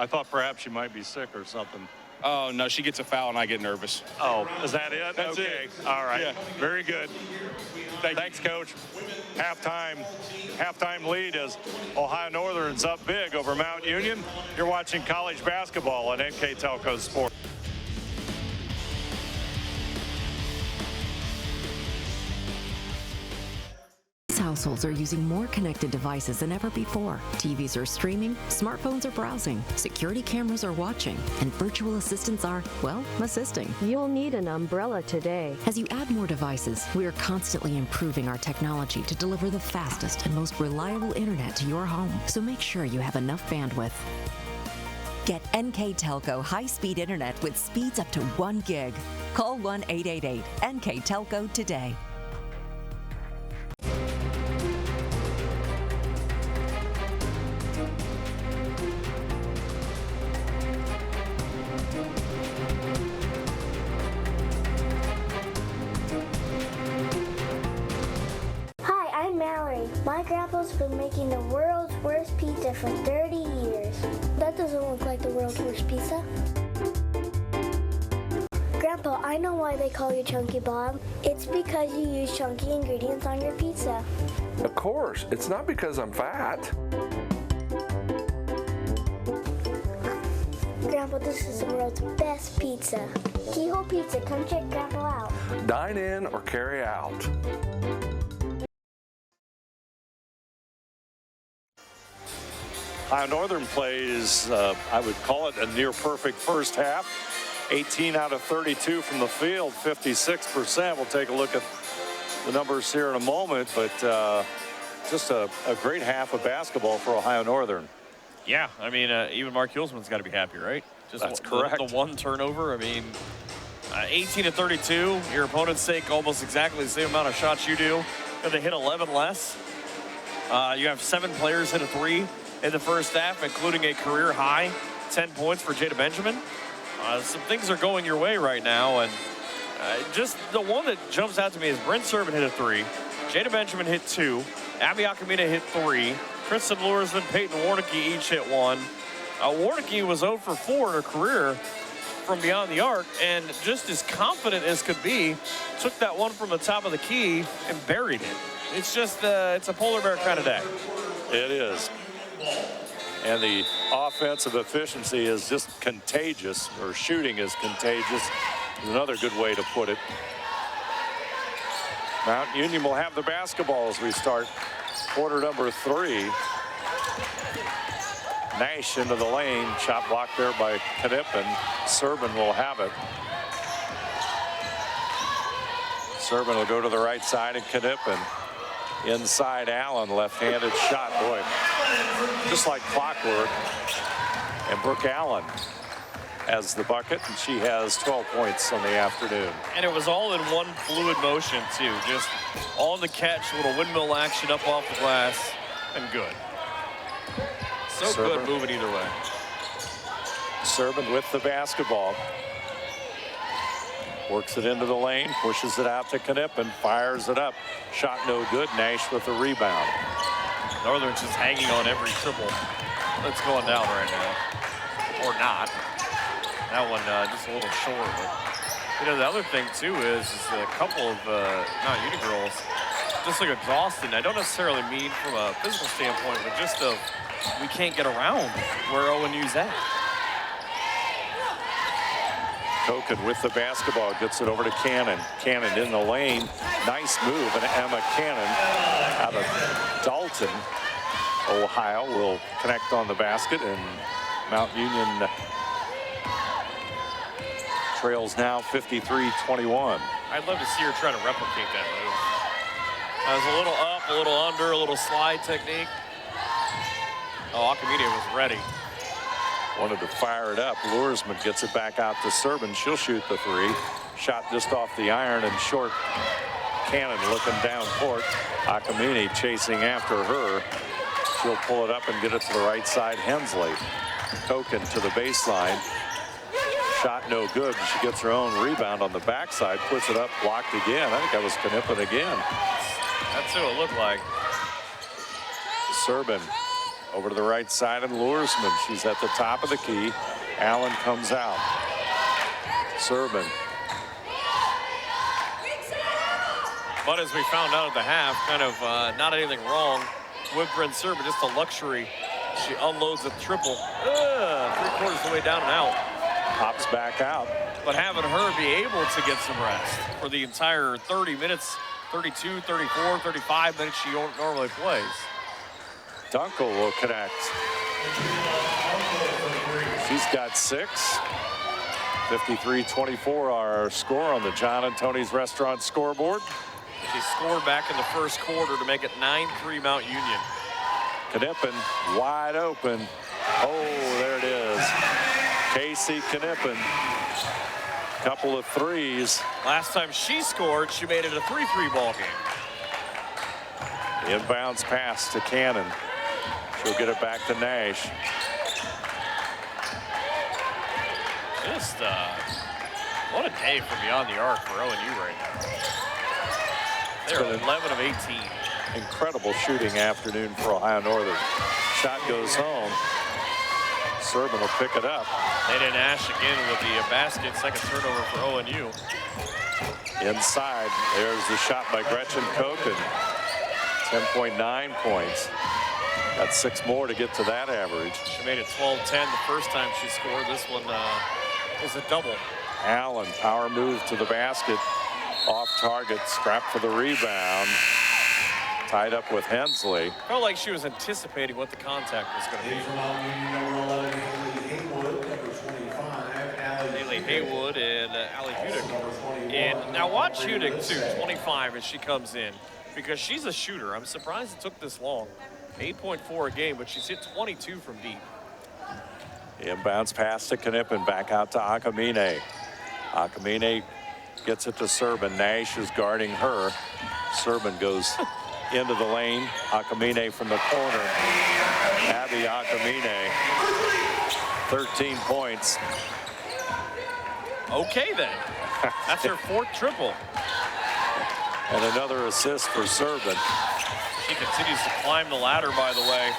thought perhaps you might be sick or something. Oh, no, she gets a foul and I get nervous. Oh, is that it? That's okay. it. All right. Yeah. Very good. Thanks, Coach. Halftime lead as Ohio Northern's up big over Mount Union. You're watching college basketball on NKTelco Sports. Households are using more connected devices than ever before. TVs are streaming, smartphones are browsing, security cameras are watching, and virtual assistants are, well, assisting. You'll need an umbrella today. As you add more devices, we are constantly improving our technology to deliver the fastest and most reliable internet to your home. So make sure you have enough bandwidth. Get NKTelco high-speed internet with speeds up to 1 gig. Call 1-888-NKTelco today. My grandpa's been making the world's worst pizza for 30 years. That doesn't look like the world's worst pizza. Grandpa, I know why they call you Chunky Bob. It's because you use chunky ingredients on your pizza. Of course, it's not because I'm fat. Grandpa, this is the world's best pizza. Keyhole Pizza, come check Grandpa out. Dine in or carry out. Ohio Northern plays, I would call it a near perfect first half. 18 out of 32 from the field, 56%. We'll take a look at the numbers here in a moment, but just a great half of basketball for Ohio Northern. Yeah, I mean, even Mark Hulsman's got to be happy, right? Just That's correct. The one turnover. I mean, 18 to 32. Your opponents take almost exactly the same amount of shots you do. They hit 11 less. You have 7 players hit a 3 in the first half, including a career high 10 points for Jada Benjamin. Some things are going your way right now, and just the one that jumps out to me is Brent Serban hit a 3, Jada Benjamin hit 2, Abby Akamina hit 3, Kristen Luersman, Peyton Warnicki each hit 1. Warnicki was 0 for 4 in her career from beyond the arc, and just as confident as could be, took that one from the top of the key and buried it. It's just, it's a polar bear kind of day. It is. And the offensive efficiency is just contagious, or shooting is contagious, is another good way to put it. Mount Union will have the basketball as we start quarter number 3. Nash into the lane, shot blocked there by Knippen. Serban will have it. Serban will go to the right side, and Knippen inside Allen, left-handed shot. Boy, just like clockwork. And Brooke Allen has the bucket, and she has 12 points on the afternoon. And it was all in one fluid motion, too. Just on the catch, little windmill action up off the glass, and good. So Serban. good moving either way. Serban with the basketball. Works it into the lane, pushes it out to Knippen, fires it up. Shot no good. Nash with the rebound. Northern's just hanging on every triple that's going down right now. Or not. That one just a little short. But, you know, the other thing, too, is a couple of Mount Union girls just look exhausted. I don't necessarily mean from a physical standpoint, but just we can't get around where ONU's at. Koken with the basketball, gets it over to Cannon. Cannon in the lane. Nice move, and Emma Cannon out of Dalton, Ohio, will connect on the basket, and Mount Union trails now 53-21. I'd love to see her try to replicate that move. It was a little up, a little under, a little slide technique. Oh, Akamine was ready. Wanted to fire it up. Luersman gets it back out to Serban. She'll shoot the 3. Shot just off the iron and short. Cannon looking down court. Akamine chasing after her. She'll pull it up and get it to the right side. Hensley. Koken to the baseline. Shot no good. She gets her own rebound on the backside. Puts it up, blocked again. I think that was Knippen again. That's who it looked like. Serban over to the right side, and Luersman. She's at the top of the key. Allen comes out. Serban. But as we found out at the half, kind of not anything wrong with Brent Serban, just a luxury. She unloads a triple. 3/4 of the way down and out. Pops back out. But having her be able to get some rest for the entire 30 minutes, 32, 34, 35 minutes she normally plays. Dunkel will connect. She's got 6. 53-24 our score on the John and Tony's Restaurant scoreboard. She scored back in the first quarter to make it 9-3 Mount Union. Knippen wide open. Oh, there it is. Casey Knippen. Couple of threes. Last time she scored, she made it a 3-3 ball game. Inbounds pass to Cannon. She'll get it back to Nash. Just what a day from beyond the arc for ONU right now. They're 11 of 18. incredible shooting afternoon for Ohio Northern. Shot goes home. Serban will pick it up. Nene Nash again with the basket. Second turnover for ONU. Inside, there's the shot by Gretchen Koken. 10.9 points. Got 6 more to get to that average. She made it 12-10 the first time she scored. This one is a double. Allen, power move to the basket. Off target, scrap for the rebound. Tied up with Hensley. Felt like she was anticipating what the contact was going to be. Haley Haywood and Allie Hudick. And now watch Hudick too, 25 as she comes in, because she's a shooter. I'm surprised it took this long. 8.4 a game, but she's hit 22 from deep. Inbounds pass to Knippen, back out to Akamine. Akamine gets it to Serban. Nash is guarding her. Serban goes into the lane. Akamine from the corner. Abby Akamine, 13 points. Okay then. That's her 4th triple. And another assist for Serban. She continues to climb the ladder, by the way,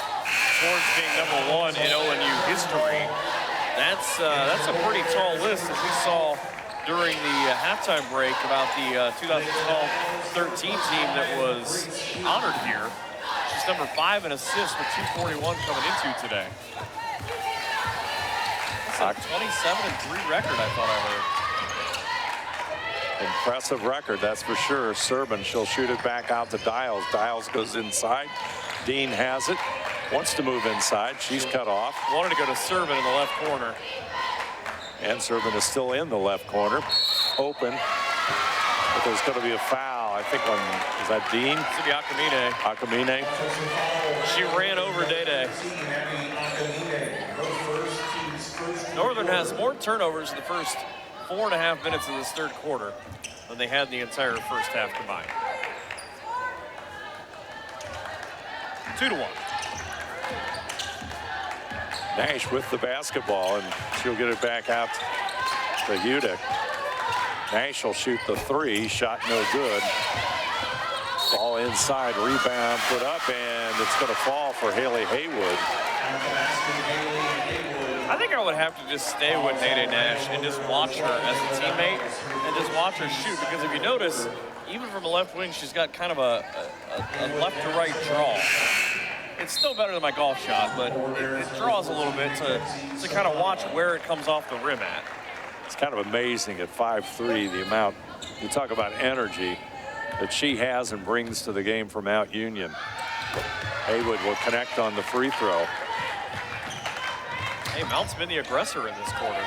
towards being #1 in ONU history. That's a pretty tall list, as we saw during the halftime break about the 2012-13 team that was honored here. She's #5 in assists with 241 coming into today. That's a 27-3 record, I thought I heard. Impressive record, that's for sure. Serban, she'll shoot it back out to Dials. Dials goes inside. Dean has it. Wants to move inside. She's cut off. Wanted to go to Serban in the left corner. And Serban is still in the left corner. Open. But there's going to be a foul. I think on, is that Dean? It's going to be Akamine. Akamine. She ran over Dede. Northern has more turnovers in the first 4.5 minutes of this third quarter than they had in the entire first half combined. 2-1. Nash with the basketball, and she'll get it back out to Hudick. Nash will shoot the 3. Shot no good. Ball inside, rebound put up, and it's going to fall for Haley Haywood. I think I would have to just stay with Nene Nash and just watch her as a teammate and just watch her shoot, because if you notice, even from the left wing, she's got kind of a left to right draw. It's still better than my golf shot, but it draws a little bit to kind of watch where it comes off the rim at. It's kind of amazing at 5'3", the amount, you talk about energy that she has and brings to the game for Mount Union. Haywood will connect on the free throw. Hey, Mount's been the aggressor in this quarter.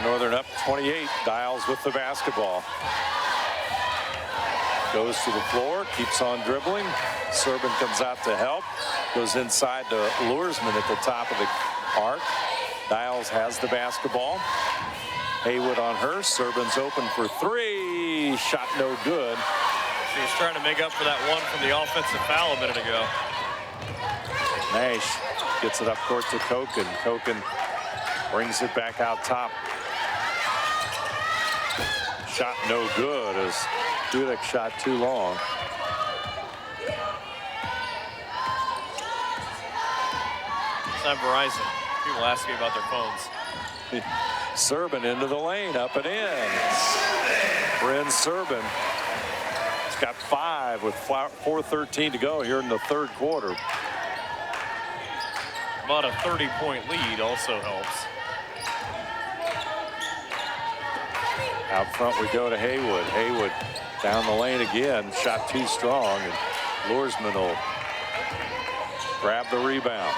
Northern up 28. Dials with the basketball. Goes to the floor, keeps on dribbling. Serban comes out to help. Goes inside to Luersman at the top of the arc. Dials has the basketball. Haywood on her. Serban's open for 3. Shot no good. She was trying to make up for that one from the offensive foul a minute ago. Nash gets it up court to Koken. Koken brings it back out top. Shot no good as Hudick shot too long. It's on Verizon. People ask me about their phones. Serban into the lane, up and in. Bryn Serban. He's got 5 with 4:13 to go here in the third quarter. About a 30-point lead also helps. Out front we go to Haywood. Haywood down the lane again. Shot too strong, and Luersman will grab the rebound.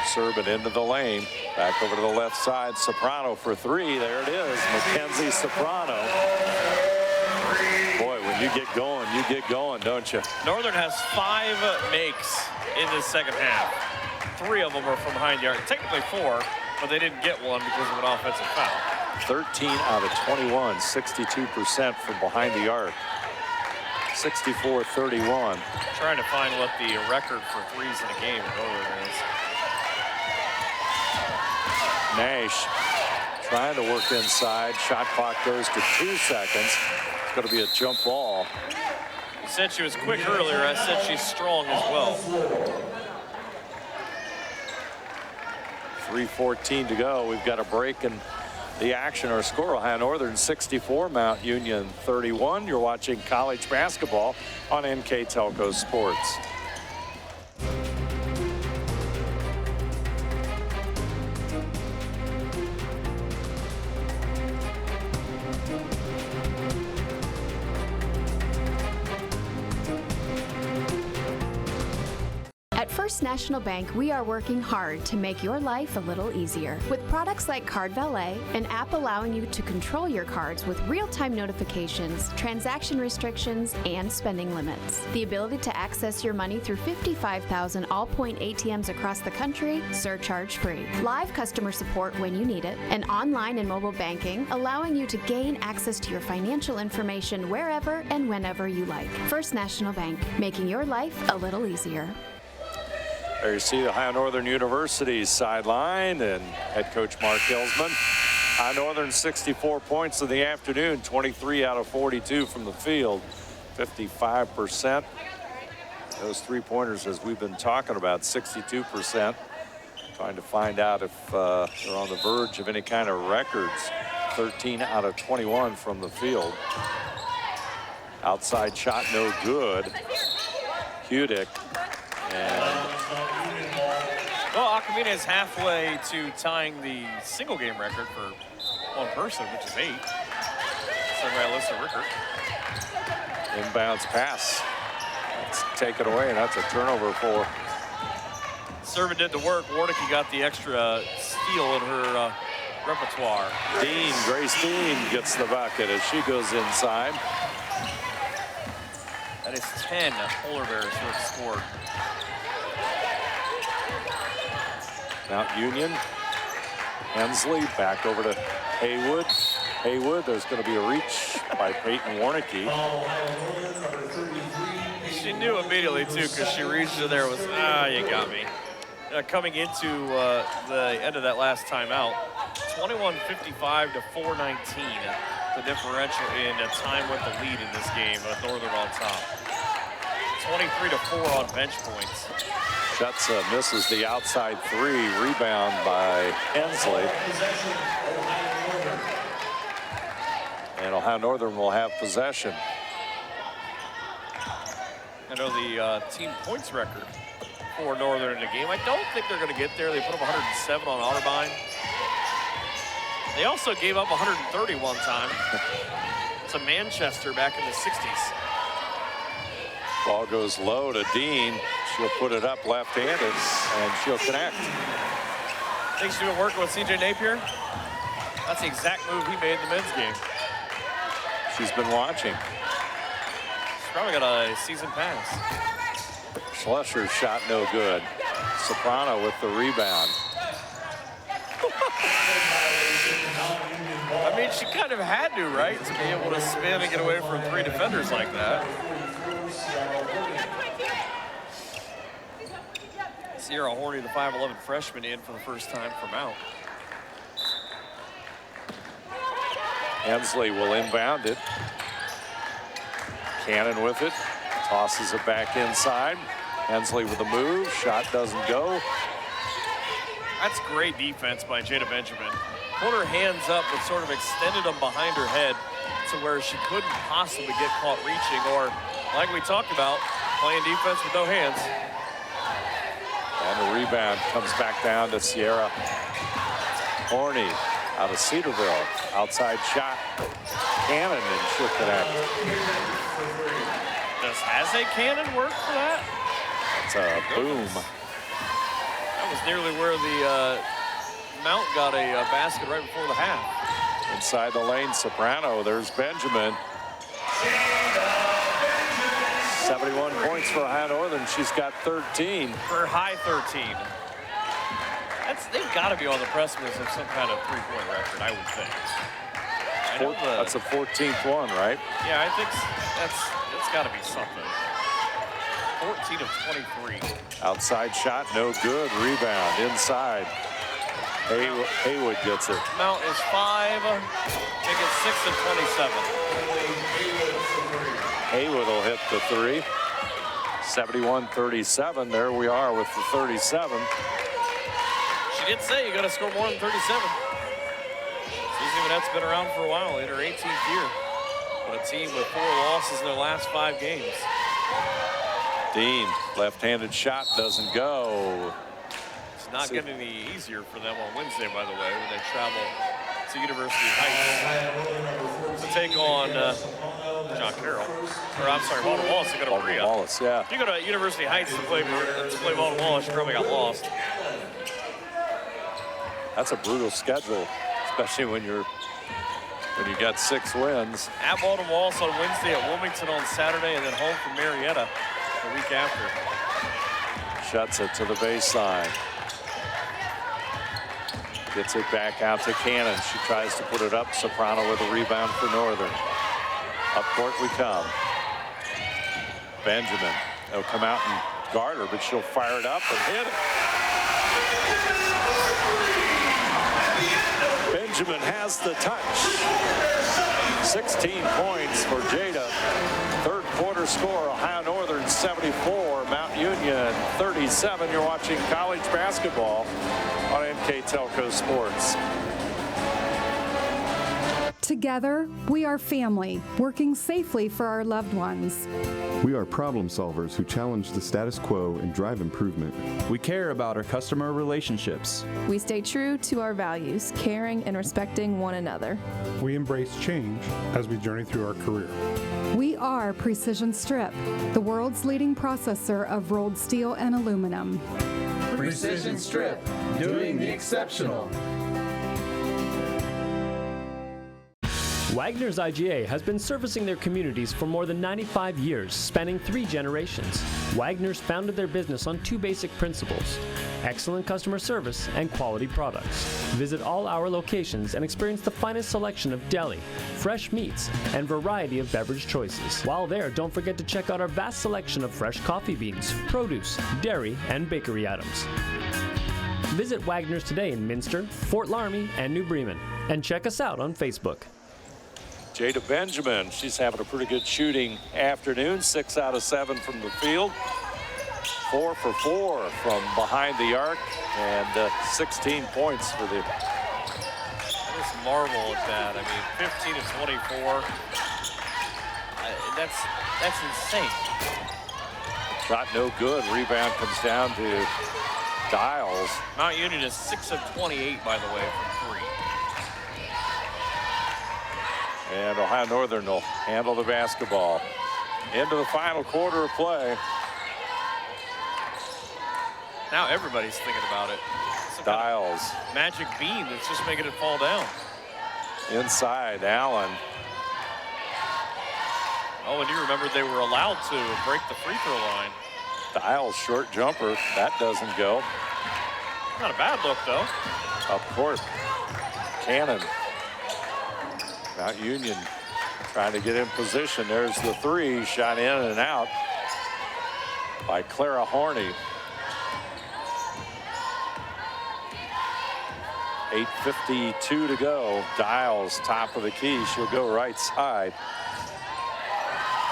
Serban into the lane. Back over to the left side. Soprano for 3. There it is. Mackenzie Soprano. Boy, when you get going, don't you? Northern has 5 makes in this second half. 3 of them are from behind the arc. Technically 4, but they didn't get one because of an offensive foul. 13 out of 21, 62% from behind the arc. 64-31. Trying to find what the record for threes in a game in Northern is. Nash Trying to work inside. Shot clock goes to 2 seconds. It's going to be a jump ball. You said she was quick earlier. I said she's strong as well. 3:14 to go. We've got a break in the action. Our score, Ohio Northern 64, Mount Union 31. You're watching college basketball on NKTelco Sports. At First National Bank, we are working hard to make your life a little easier. With products like Card Valet, an app allowing you to control your cards with real-time notifications, transaction restrictions, and spending limits. The ability to access your money through 55,000 all-point ATMs across the country, surcharge-free. Live customer support when you need it, and online and mobile banking, allowing you to gain access to your financial information wherever and whenever you like. First National Bank, making your life a little easier. There you see the Ohio Northern University's sideline and head coach Mark Hillsman. Ohio Northern 64 points in the afternoon, 23 out of 42 from the field, 55%. Those three-pointers, as we've been talking about, 62%. Trying to find out if they're on the verge of any kind of records. 13 out of 21 from the field. Outside shot, no good. Hudick. Well, Acamina is halfway to tying the single game record for one person, which is 8. So by Alyssa Rickert. Inbounds pass. Let's take it away, and that's a turnover for. Servant did the work. Warnicki got the extra steal in her repertoire. Grace Dean gets the bucket as she goes inside. That is 10 Polar Bears who have scored. Mount Union. Hensley back over to Haywood. Haywood, there's going to be a reach by Peyton Warnicki. She knew immediately, too, because she reached in there was, you got me. Coming into the end of that last timeout, 21:55 to 4:19. The differential in a time with the lead in this game, with Northern on top. 23 to 4 on bench points. Shuts misses the outside three. Rebound by Hensley. And Ohio Northern will have possession. I know the team points record for Northern in the game. I don't think they're going to get there. They put up 107 on Otterbein. They also gave up 130 one time to Manchester back in the 60s. Ball goes low to Dean. She'll put it up left-handed, and she'll connect. Think she's been working with C.J. Napier? That's the exact move he made in the men's game. She's been watching. She's probably got a season pass. Schlusser's shot no good. Soprano with the rebound. I mean, she kind of had to, right? To be able to spin and get away from 3 defenders like that. Sierra Horney, the 5'11" freshman, in for the first time for Mount. Hensley will inbound it. Cannon with it. Tosses it back inside. Hensley with a move. Shot doesn't go. That's great defense by Jada Benjamin. Put her hands up but sort of extended them behind her head to where she couldn't possibly get caught reaching, or, like we talked about, playing defense with no hands. And the rebound comes back down to Sierra Horney out of Cedarville. Outside shot. Cannon, and she'll connect. Has a cannon work for that? It's a boom. That was nearly where the Mount got a basket right before the half. Inside the lane, Soprano. There's Benjamin. 71 points for Ohio Northern. She's got 13. For high 13. They've got to be on the precipice of some kind of three-point record, I would think. That's the 14th one, right? Yeah, I think it's got to be something. 14 of 23. Outside shot, no good. Rebound inside. Haywood gets it. Mount is 5. Make it 6 of 27. Haywood will hit the 3. 71-37. There we are with the 37. She did say you got to score more than 37. Susie Manette's been around for a while in her 18th year. But a team with 4 losses in their last 5 games. Dean, left-handed shot doesn't go. It's not getting any easier for them on Wednesday, by the way, when they travel to University Heights to take on John Carroll. Or I'm sorry, Walden Wallace to go to Berea. Wallace, yeah. If you go to University Heights to play Walden Wallace, you probably got lost. That's a brutal schedule, especially when you got 6 wins. At Walden Wallace on Wednesday, at Wilmington on Saturday, and then home from Marietta the week after. Shuts it to the baseline. Gets it back out to Cannon. She tries to put it up. Soprano with a rebound for Northern. Up court we come. Benjamin. They'll come out and guard her, but she'll fire it up and hit it. Benjamin has the touch. 16 points for Jada. Third quarter score, Ohio Northern 74, Mount Union 37. You're watching college basketball on NKTelco Sports. Together, we are family, working safely for our loved ones. We are problem solvers who challenge the status quo and drive improvement. We care about our customer relationships. We stay true to our values, caring and respecting one another. We embrace change as we journey through our career. We are Precision Strip, the world's leading processor of rolled steel and aluminum. Precision Strip, doing the exceptional. Wagner's IGA has been servicing their communities for more than 95 years, spanning 3 generations. Wagner's founded their business on 2 basic principles: excellent customer service and quality products. Visit all our locations and experience the finest selection of deli, fresh meats, and variety of beverage choices. While there, don't forget to check out our vast selection of fresh coffee beans, produce, dairy, and bakery items. Visit Wagner's today in Minster, Fort Laramie, and New Bremen, and check us out on Facebook. Jada Benjamin, she's having a pretty good shooting afternoon. 6 out of 7 from the field. 4 for 4 from behind the arc, and 16 points for the. I just marvel at that. I mean, 15 to 24. That's insane. Shot no good. Rebound comes down to Dials. Mount Union is 6 of 28, by the way, from 3. And Ohio Northern will handle the basketball. Into the final quarter of play. Now everybody's thinking about it. Dials. Magic bean that's just making it fall down. Inside, Allen. Oh, and you remember they were allowed to break the free throw line. Dials short jumper. That doesn't go. Not a bad look, though. Up court. Cannon. Mount Union trying to get in position. There's the 3, shot in and out by Clara Horney. 8:52 to go. Dials, top of the key. She'll go right side.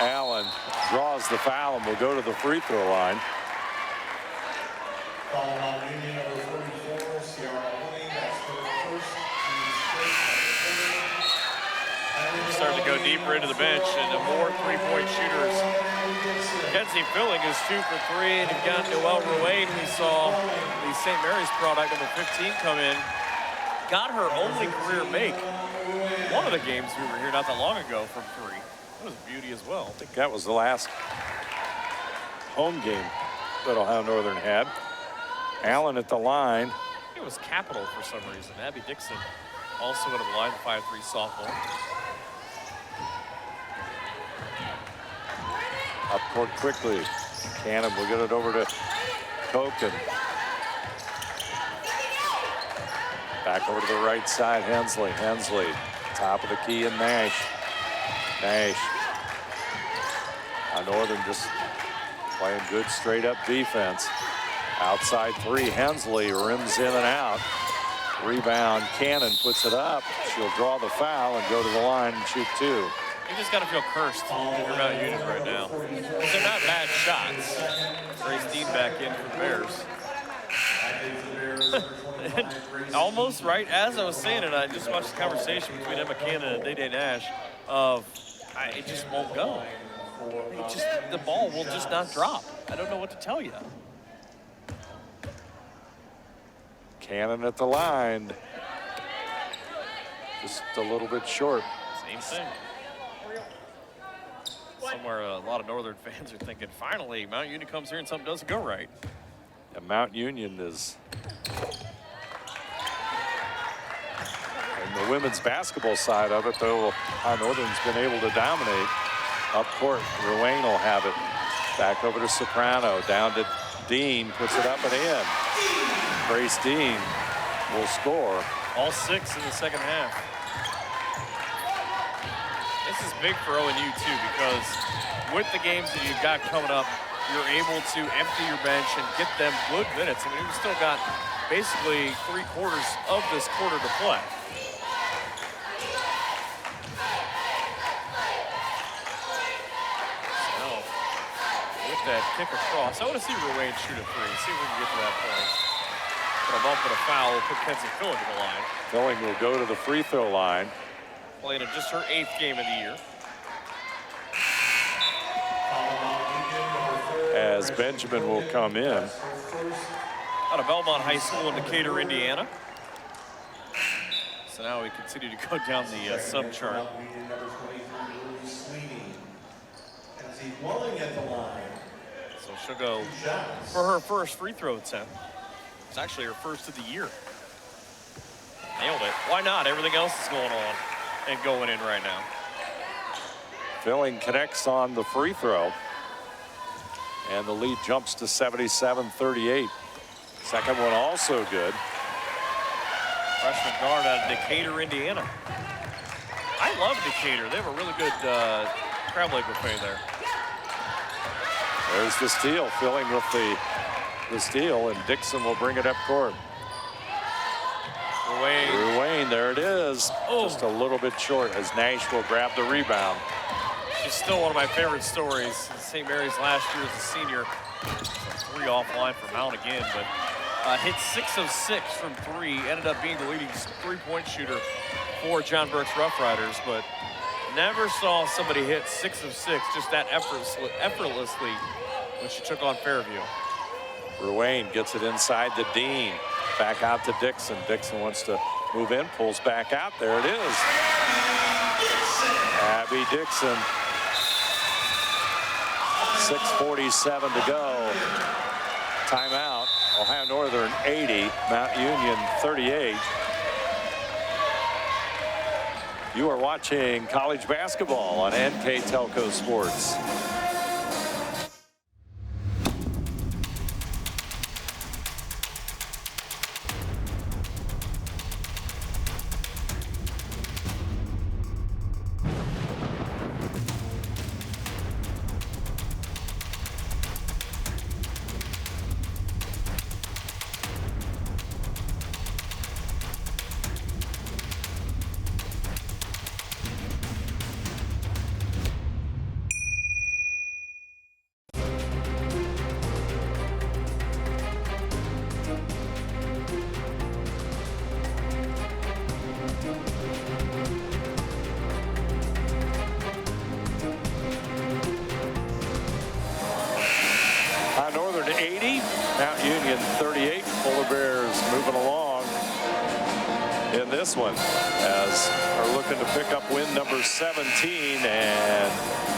Allen draws the foul and will go to the free throw line. Foul on Union number 44, Sierra Honey. That's her first. Starting to go deeper into the bench, and more three-point shooters. Kenzie Filling is 2 for 3, and you've got Noelle Ruane. We saw the St. Mary's product, number 15, come in. Got her only career make. One of the games we were here not that long ago from 3. That was a beauty as well. I think that was the last home game that Ohio Northern had. Allen at the line. I think it was Capital for some reason. Abby Dixon also went to the line, 5'3" sophomore. Up court quickly. Cannon will get it over to Koken. Back over to the right side, Hensley. Hensley, top of the key, and Nash. Nash. Northern just playing good straight up defense. Outside 3, Hensley rims in and out. Rebound, Cannon puts it up. She'll draw the foul and go to the line and shoot 2. You just got to feel cursed if you're Mount Union right now. Because they're not bad shots. Grace Dean back in for the Bears. Almost right as I was saying it, I just watched the conversation between Emma Cannon and Day Nash of it just won't go. The ball will just not drop. I don't know what to tell you. Cannon at the line. Just a little bit short. Same thing. Somewhere a lot of Northern fans are thinking, finally, Mount Union comes here and something doesn't go right. And Mount Union is, in the women's basketball side of it, though, High Northern's been able to dominate. Up court, Ruane will have it. Back over to Soprano, down to Dean, puts it up and in. Grace Dean will score. All 6 in the second half. This is big for ONU too, because with the games that you've got coming up, you're able to empty your bench and get them good minutes. I mean, we've still got basically 3/4 of this quarter to play. So, with that kick across, I want to see Ruane shoot a 3, see if we can get to that point. But a bump and a foul will put Kenzie Filling to the line. Filling will go to the free throw line. Playing in just her 8th game of the year. As Benjamin will come in. Out of Belmont High School in Decatur, Indiana. So now we continue to go down the sub chart. So she'll go for her first free throw attempt. It's actually her first of the year. Nailed it. Why not? Everything else is going on and going in right now. Filling connects on the free throw. And the lead jumps to 77-38. Second one also good. Freshman guard out of Decatur, Indiana. I love Decatur. They have a really good crab leg buffet there. There's the steal. Filling with the steal, and Dixon will bring it up court. Ruane, there it is. Oh. Just a little bit short as Nash will grab the rebound. She's still one of my favorite stories. St. Mary's last year as a senior. 3 offline for Mount again, but hit 6 of 6 from 3. Ended up being the leading 3-point shooter for John Burke's Rough Riders, but never saw somebody hit 6 of 6 just that effortlessly when she took on Fairview. Ruane gets it inside to Dean. Back out to Dixon. Dixon wants to move in, pulls back out. There it is. Abby Dixon. 6:47 to go. Timeout. Ohio Northern 80, Mount Union 38. You are watching college basketball on NKTelco Sports. Mount Union 38. Polar Bears moving along in this one as are looking to pick up win number 17 and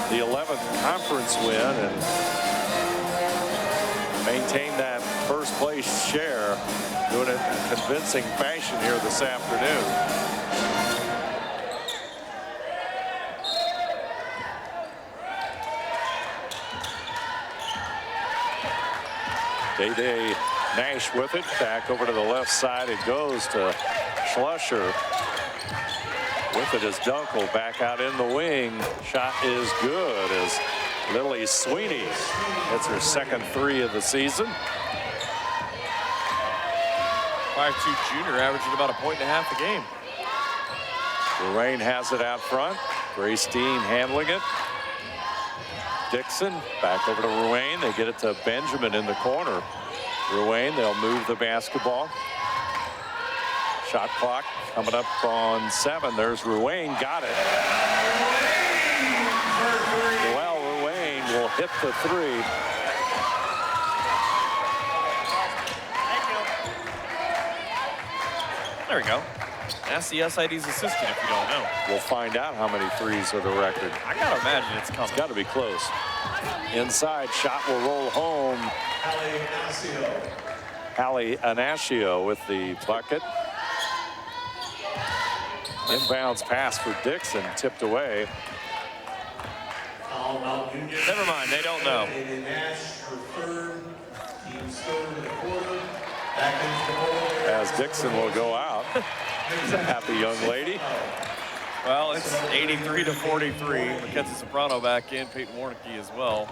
the 11th conference win and maintain that first place share, doing it in convincing fashion here this afternoon. Day Nash with it, back over to the left side. It goes to Schlusser. With it is Dunkel back out in the wing. Shot is good as Lily Sweeney hits her second 3 of the season. 5'2" junior, averaging about 1.5 points a game. Ruane has it out front. Grace Dean handling it. Dixon back over to Ruane. They get it to Benjamin in the corner. Ruane, they'll move the basketball. Shot clock coming up on 7. There's Ruane, got it. Well, Ruane will hit the 3. There we go. Ask the SID's assistant if you don't know. We'll find out how many threes are the record. I gotta imagine it's coming. It's got to be close. Inside, shot will roll home. Hallie Anascio with the bucket. Inbounds pass for Dixon, tipped away. Never mind, they don't know. As Dixon will go out. She's a happy young lady. Well, it's 83-43. Mackenzie Soprano back in, Peyton Warnicki as well.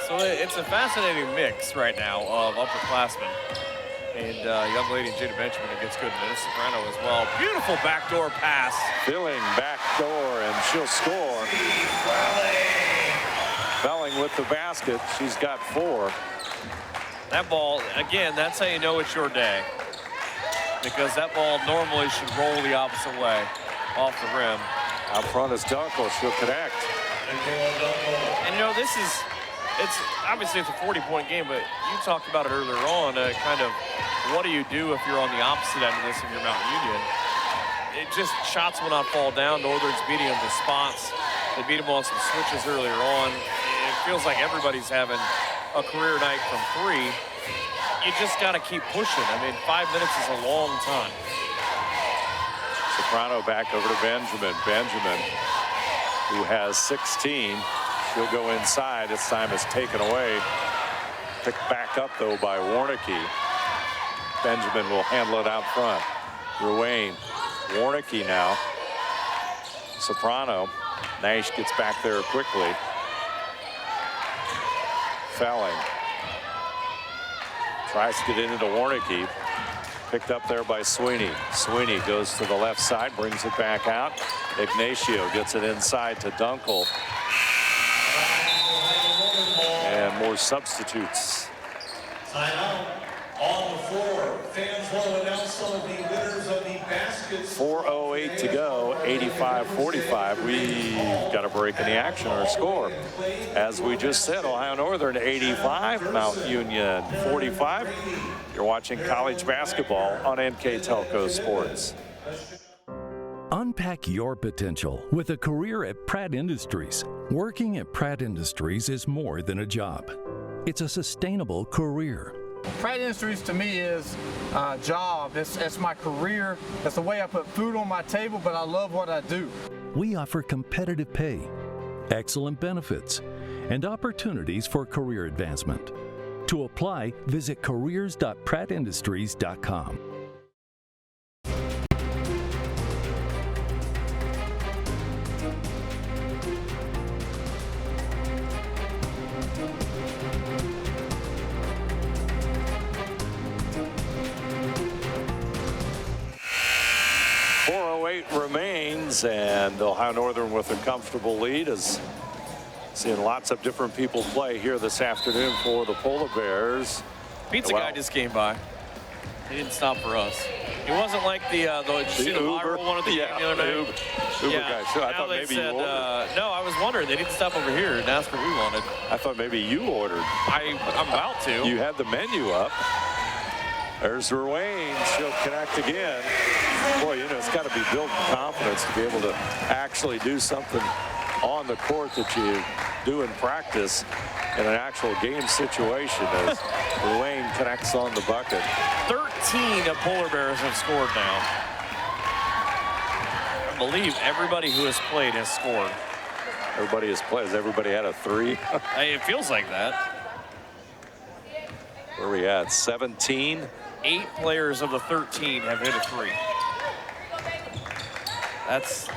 So it's a fascinating mix right now of upperclassmen. And young lady Jada Benjamin gets good minutes. Soprano as well. Beautiful backdoor pass. Filling backdoor, and she'll score. Belling with the basket. She's got 4. That ball, again, that's how you know it's your day. Because that ball normally should roll the opposite way, off the rim. Out front is Dunkel, she'll connect. And you know, it's obviously it's a 40-point game, but you talked about it earlier on, kind of what do you do if you're on the opposite end of this if you're Mountain Union? It just, shots will not fall down. Northern's beating them to spots. They beat them on some switches earlier on. It feels like everybody's having a career night from 3. You just got to keep pushing. I mean, 5 minutes is a long time. Soprano back over to Benjamin. Benjamin, who has 16. She'll go inside. This time it's taken away. Picked back up, though, by Warnicki. Benjamin will handle it out front. Ruane. Warnicki now. Soprano. Nash gets back there quickly. Felling. Tries to get into Warnicki. Picked up there by Sweeney. Sweeney goes to the left side, brings it back out. Ignacio gets it inside to Dunkel. And more substitutes. Time out. On the floor, fans want to announce some of the winners of the baskets. 4:08 to go, 85-45. We've got a break in the action. Our score, as we just said, Ohio Northern 85, Mount Union 45. You're watching college basketball on NKTelco Sports. Unpack your potential with a career at Pratt Industries. Working at Pratt Industries is more than a job. It's a sustainable career. Pratt Industries to me is a job. It's my career. It's the way I put food on my table, but I love what I do. We offer competitive pay, excellent benefits, and opportunities for career advancement. To apply, visit careers.prattindustries.com. Remains, and Ohio Northern with a comfortable lead is seeing lots of different people play here this afternoon for the Polar Bears. Pizza guy just came by. He didn't stop for us. It wasn't like the viral one at the game the other night. Uber guy. So I thought maybe you ordered. No, I was wondering. They didn't stop over here and ask what we wanted. I thought maybe you ordered. I'm about to. You had the menu up. There's Ruane. She'll connect again. Boy, you know, it's got to be building confidence to be able to actually do something on the court that you do in practice in an actual game situation as Ruane connects on the bucket. 13 of Polar Bears have scored now. I believe everybody who has played has scored. Everybody has played. Has everybody had a 3? Hey, it feels like that. Where are we at? 17? 8 players of the 13 have hit a 3. That seems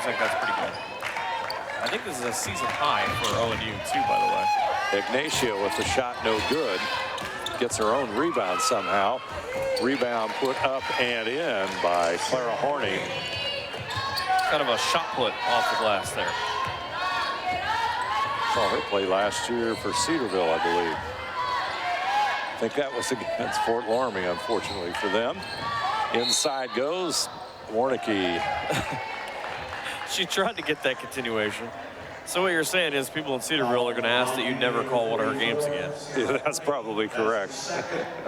like that's pretty good. I think this is a season high for ONU too, by the way. Ignacio with the shot no good. Gets her own rebound somehow. Rebound put up and in by Clara Horney. Kind of a shot put off the glass there. Saw her play last year for Cedarville, I believe. I think that was against Fort Laramie, unfortunately for them. Inside goes Warnicki. She tried to get that continuation. So what you're saying is people in Cedarville are going to ask that you never call one of her games again. Yeah, that's probably correct.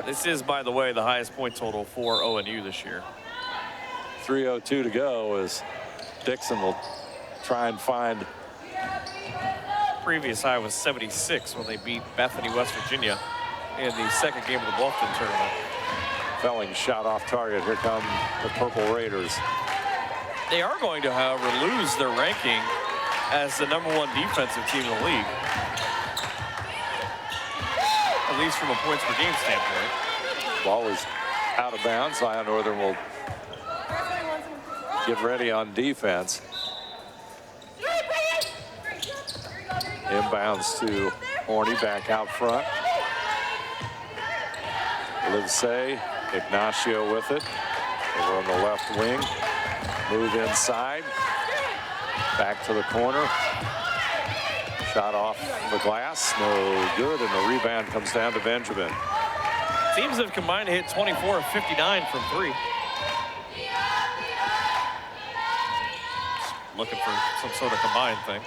This is, by the way, the highest point total for ONU this year. 3:02 to go as Dixon will try and find. Previous high was 76 when they beat Bethany, West Virginia in the second game of the Bluffton tournament. Felling shot off target. Here come the Purple Raiders. They are going to, however, lose their ranking as the #1 defensive team in the league. At least from a points per game standpoint. Ball is out of bounds. Ohio Northern will get ready on defense. Inbounds to Horney, back out front. Livesey, Ignacio with it. Over on the left wing. Move inside. Back to the corner. Shot off the glass. No good. And the rebound comes down to Benjamin. Teams have combined to hit 24 of 59 from 3. Looking for some sort of combined thing.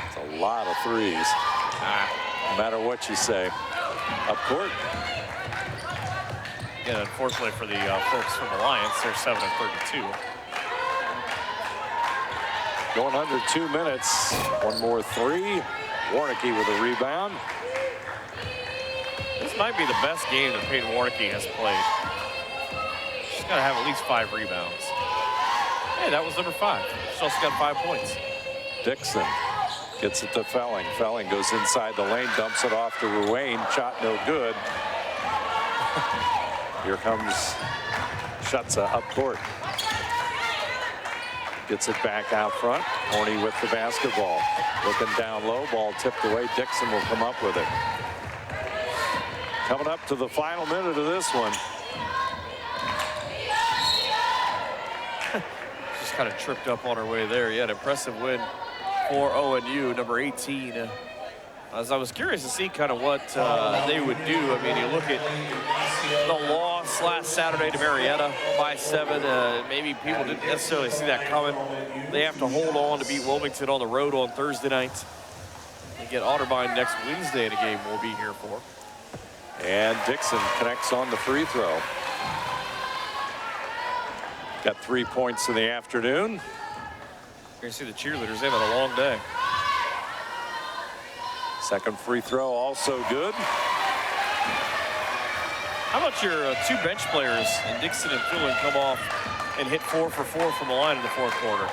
It's a lot of threes. No matter what you say. Up court. Yeah, unfortunately for the folks from Alliance, they're 7 of 32. Going under 2 minutes. One more three. Warnicki with a rebound. This might be the best game that Peyton Warnicki has played. She's got to have at least 5 rebounds. Hey, that was number 5. She also got 5 points. Dixon gets it to Felling. Felling goes inside the lane, dumps it off to Ruane. Shot no good. Here comes Schutza up court. Gets it back out front. Horney with the basketball. Looking down low, ball tipped away. Dixon will come up with it. Coming up to the final minute of this one. Just kind of tripped up on her way there. Yeah, an impressive win for ONU, number 18. As I was curious to see kind of what they would do. I mean, you look at the loss last Saturday to Marietta by 7. Maybe people didn't necessarily see that coming. They have to hold on to beat Wilmington on the road on Thursday night. They get Otterbein next Wednesday in a game we'll be here for. And Dixon connects on the free throw. Got 3 points in the afternoon. You're going to see the cheerleaders. They've had a long day. Second free throw also good. How about your 2 bench players in Dixon and Phelan come off and hit 4 for 4 from the line in the 4th quarter?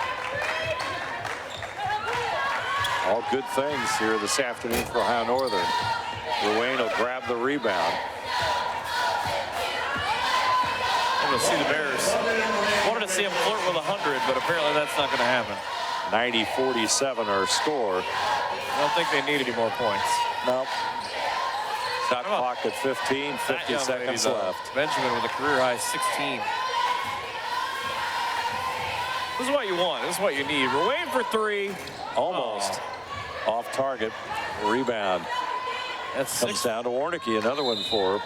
All good things here this afternoon for Ohio Northern. Ruane will grab the rebound. I'm going to see the Bears. Wanted to see them flirt with 100, but apparently that's not going to happen. 90-47 our score. I don't think they need any more points. Nope. Shot clock at 15, 50 seconds left. Benjamin with a career high 16. This is what you want. This is what you need. Ruane for 3. Almost. Off target. Rebound. That's comes down to Warnicki. Another one for her.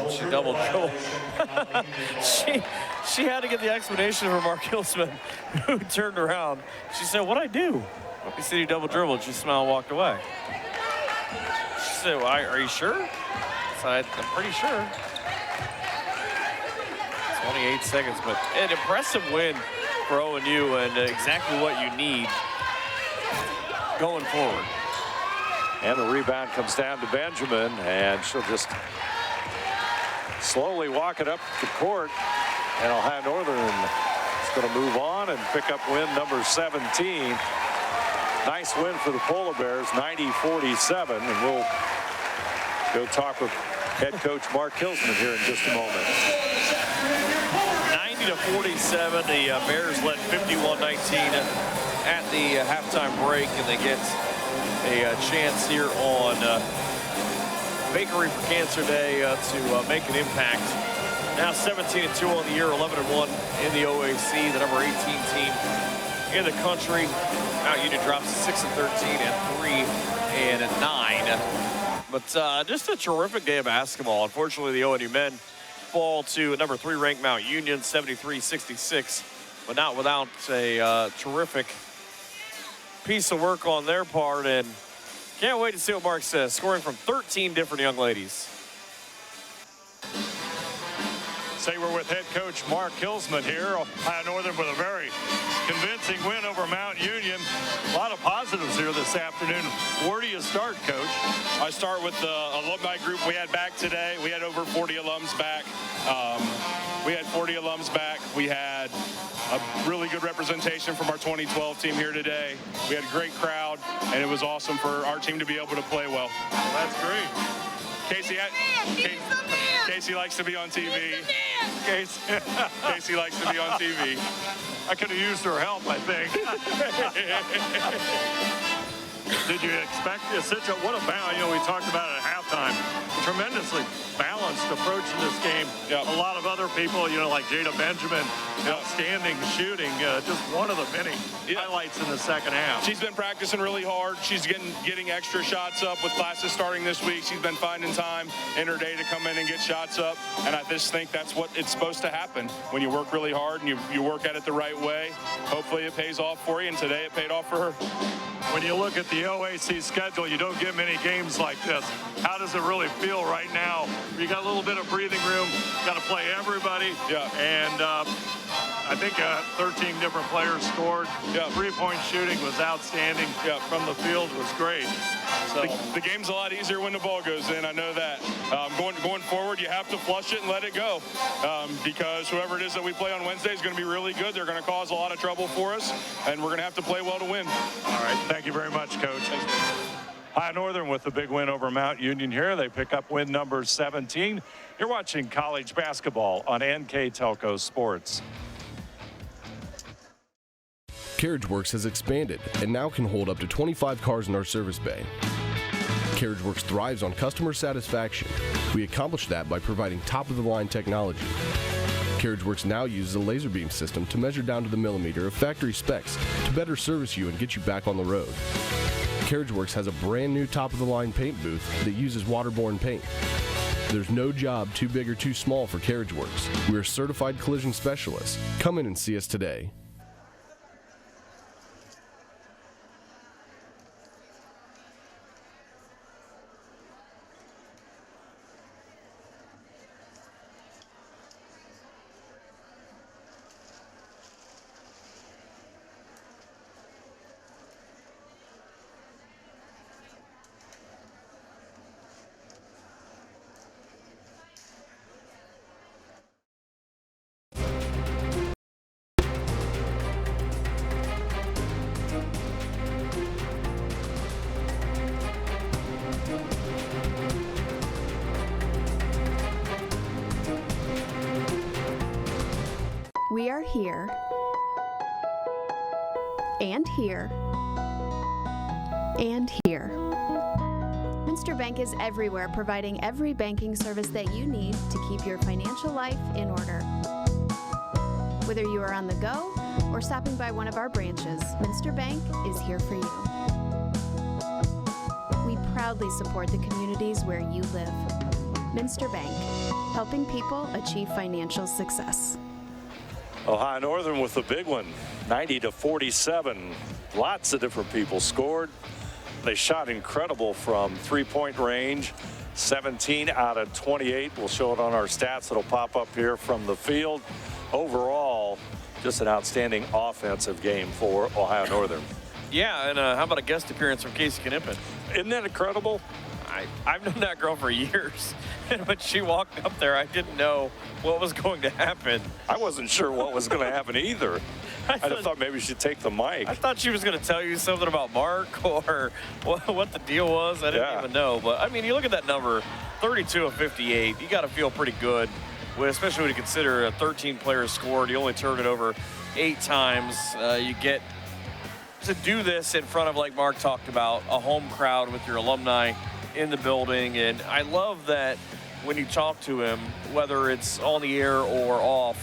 She double dribbled. she had to get the explanation from Mark Hilsman, who turned around. She said, "What'd I do?" He said he double dribbled. She smiled and walked away. She said, well, "Are you sure?" I said, "I'm pretty sure." 28 seconds, but an impressive win for ONU and exactly what you need going forward. And the rebound comes down to Benjamin, and she'll just slowly walk it up the court. And Ohio Northern is going to move on and pick up win number 17. Nice win for the Polar Bears, 90-47. And we'll go talk with head coach Mark Hilsman here in just a moment. 90-47. The Bears led 51-19 at the halftime break, and they get a chance here on Bakery for Cancer Day to make an impact. Now 17-2 on the year, 11-1 in the OAC, the number 18 team in the country. Mount Union drops 6-13 and 3-9. But just a terrific day of basketball. Unfortunately, the ONU men fall to number 3 ranked Mount Union, 73-66, but not without a terrific piece of work on their part. And can't wait to see what Mark says, scoring from 13 different young ladies. Say we're with head coach Mark Hilsman here. Ohio Northern with a very convincing win over Mount Union. A lot of positives here this afternoon. Where do you start, Coach? I start with the alumni group we had back today. We had over 40 alums back. We had 40 alums back. We had a really good representation from our 2012 team here today. We had a great crowd, and it was awesome for our team to be able to play well. That's great. Casey likes to be on TV. Casey likes to be on TV. I could have used her help, I think. Did you expect what a balance? You know, we talked about it at halftime. Tremendously balanced approach in this game. Yep. A lot of other people, you know, like Jada Benjamin, outstanding shooting. Just one of the many highlights in the second half. She's been practicing really hard. She's getting extra shots up with classes starting this week. She's been finding time in her day to come in and get shots up. And I just think that's what it's supposed to happen. When you work really hard and you work at it the right way, hopefully it pays off for you. And today it paid off for her. When you look at the OAC schedule, you don't get many games like this. How does it really feel right now? You got a little bit of breathing room, got to play everybody. Yeah. And I think 13 different players scored. Yeah. Three-point shooting was outstanding. Yeah. From the field was great. So the game's a lot easier when the ball goes in. I know that. Going forward, you have to flush it and let it go because whoever it is that we play on Wednesday is going to be really good. They're going to cause a lot of trouble for us, and we're going to have to play well to win. All right. Thank you very much, Coach. Thanks, Ohio Northern with the big win over Mount Union here. They pick up win number 17. You're watching college basketball on NKTelco Sports. CarriageWorks has expanded and now can hold up to 25 cars in our service bay. CarriageWorks thrives on customer satisfaction. We accomplish that by providing top-of-the-line technology. CarriageWorks now uses a laser beam system to measure down to the millimeter of factory specs to better service you and get you back on the road. CarriageWorks has a brand new top-of-the-line paint booth that uses waterborne paint. There's no job too big or too small for CarriageWorks. We're certified collision specialists. Come in and see us today. We are here, and here, and here. Minster Bank is everywhere, providing every banking service that you need to keep your financial life in order. Whether you are on the go or stopping by one of our branches, Minster Bank is here for you. We proudly support the communities where you live. Minster Bank, helping people achieve financial success. Ohio Northern with the big one, 90-47. Lots of different people scored. They shot incredible from three-point range, 17 out of 28. We'll show it on our stats. It'll pop up here from the field. Overall, just an outstanding offensive game for Ohio Northern. Yeah, and how about a guest appearance from Casey Knippen? Isn't that incredible? I've known that girl for years. And when she walked up there, I didn't know what was going to happen. I wasn't sure what was going to happen either. I thought maybe she'd take the mic. I thought she was going to tell you something about Mark or what the deal was. I didn't even know. But, I mean, you look at that number, 32 of 58. You got to feel pretty good, especially when you consider 13 players scored. You only turned it over 8 times. You get to do this in front of, like Mark talked about, a home crowd with your alumni in the building, and I love that when you talk to him, whether it's on the air or off,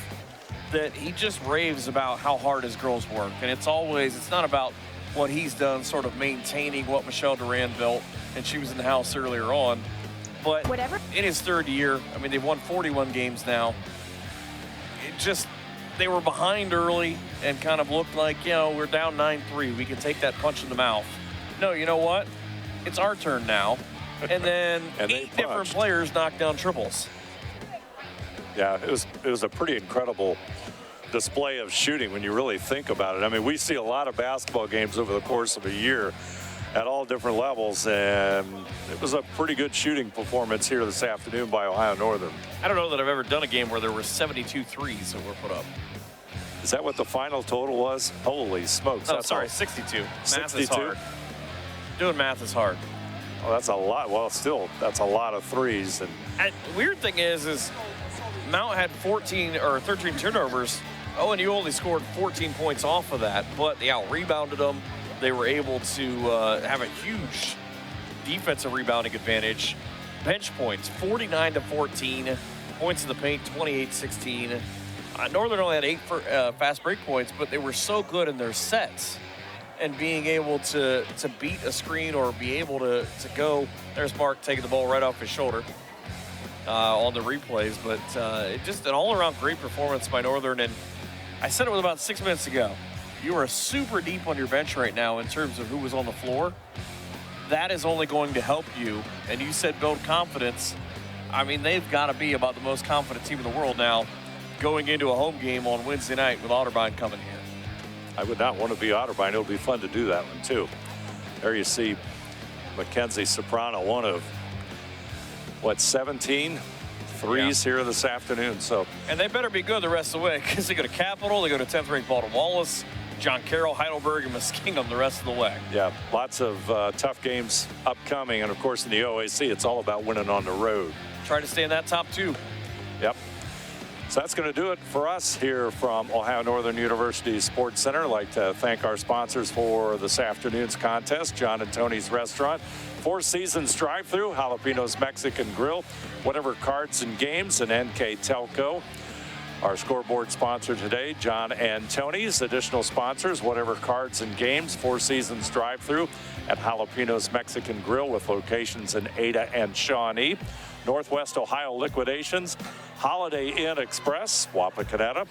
that he just raves about how hard his girls work. And it's not about what he's done, sort of maintaining what Michelle Duran built, and she was in the house earlier on. But in his third year, I mean, they've won 41 games now. They were behind early and kind of looked like, we're down 9-3. We can take that punch in the mouth. No, you know what? It's our turn now. And then 8 different players knocked down triples. Yeah, it was a pretty incredible display of shooting when you really think about it. I mean, we see a lot of basketball games over the course of a year at all different levels, and it was a pretty good shooting performance here this afternoon by Ohio Northern. I don't know that I've ever done a game where there were 72 threes that were put up. Is that what the final total was? Holy smokes. Oh, sorry, 62. Math is hard. Doing math is hard. Oh, that's a lot. Well, still, that's a lot of threes. And weird thing is Mount had 13 turnovers. ONU only scored 14 points off of that, but they out-rebounded them. They were able to have a huge defensive rebounding advantage. Bench points, 49-14. Points in the paint, 28-16. Northern only had 8 fast break points, but they were so good in their sets and being able to beat a screen or be able to go. There's Mark taking the ball right off his shoulder on the replays, but just an all-around great performance by Northern. And I said it was about 6 minutes ago. You are super deep on your bench right now in terms of who was on the floor. That is only going to help you. And you said build confidence. I mean, they've got to be about the most confident team in the world now going into a home game on Wednesday night with Otterbein coming here. I would not want to be Otterbein. It'll be fun to do that one, too. There you see Mackenzie Soprano, one of, 17 threes here this afternoon. And they better be good the rest of the way, because they go to Capital, they go to 10th ranked Baldwin Wallace, John Carroll, Heidelberg, and Muskingum the rest of the way. Yeah, lots of tough games upcoming. And, of course, in the OAC, it's all about winning on the road. Try to stay in that top 2. Yep. So that's going to do it for us here from Ohio Northern University Sports Center. I'd like to thank our sponsors for this afternoon's contest, John and Tony's Restaurant, Four Seasons Drive-Thru, Jalapenos Mexican Grill, Whatever Cards and Games, and NKTelco. Our scoreboard sponsor today, John and Tony's. Additional sponsors, Whatever Cards and Games, Four Seasons Drive-Thru, and Jalapenos Mexican Grill with locations in Ada and Shawnee. Northwest Ohio Liquidations, Holiday Inn Express, Wapakoneta.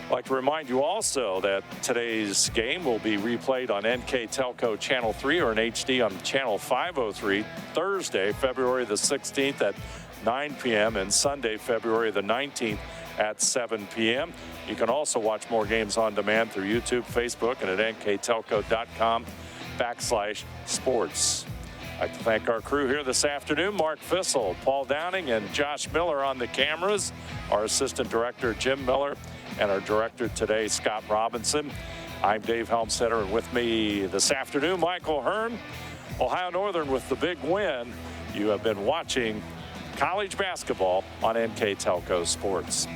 I'd like to remind you also that today's game will be replayed on NKTelco Channel 3 or in HD on Channel 503 Thursday, February the 16th at 9 p.m. and Sunday, February the 19th at 7 p.m. You can also watch more games on demand through YouTube, Facebook, and at nktelco.com/sports. I'd like to thank our crew here this afternoon, Mark Fissel, Paul Downing, and Josh Miller on the cameras, our assistant director, Jim Miller, and our director today, Scott Robinson. I'm Dave Helmstetter, and with me this afternoon, Michael Hearn. Ohio Northern with the big win. You have been watching college basketball on NKTelco Sports.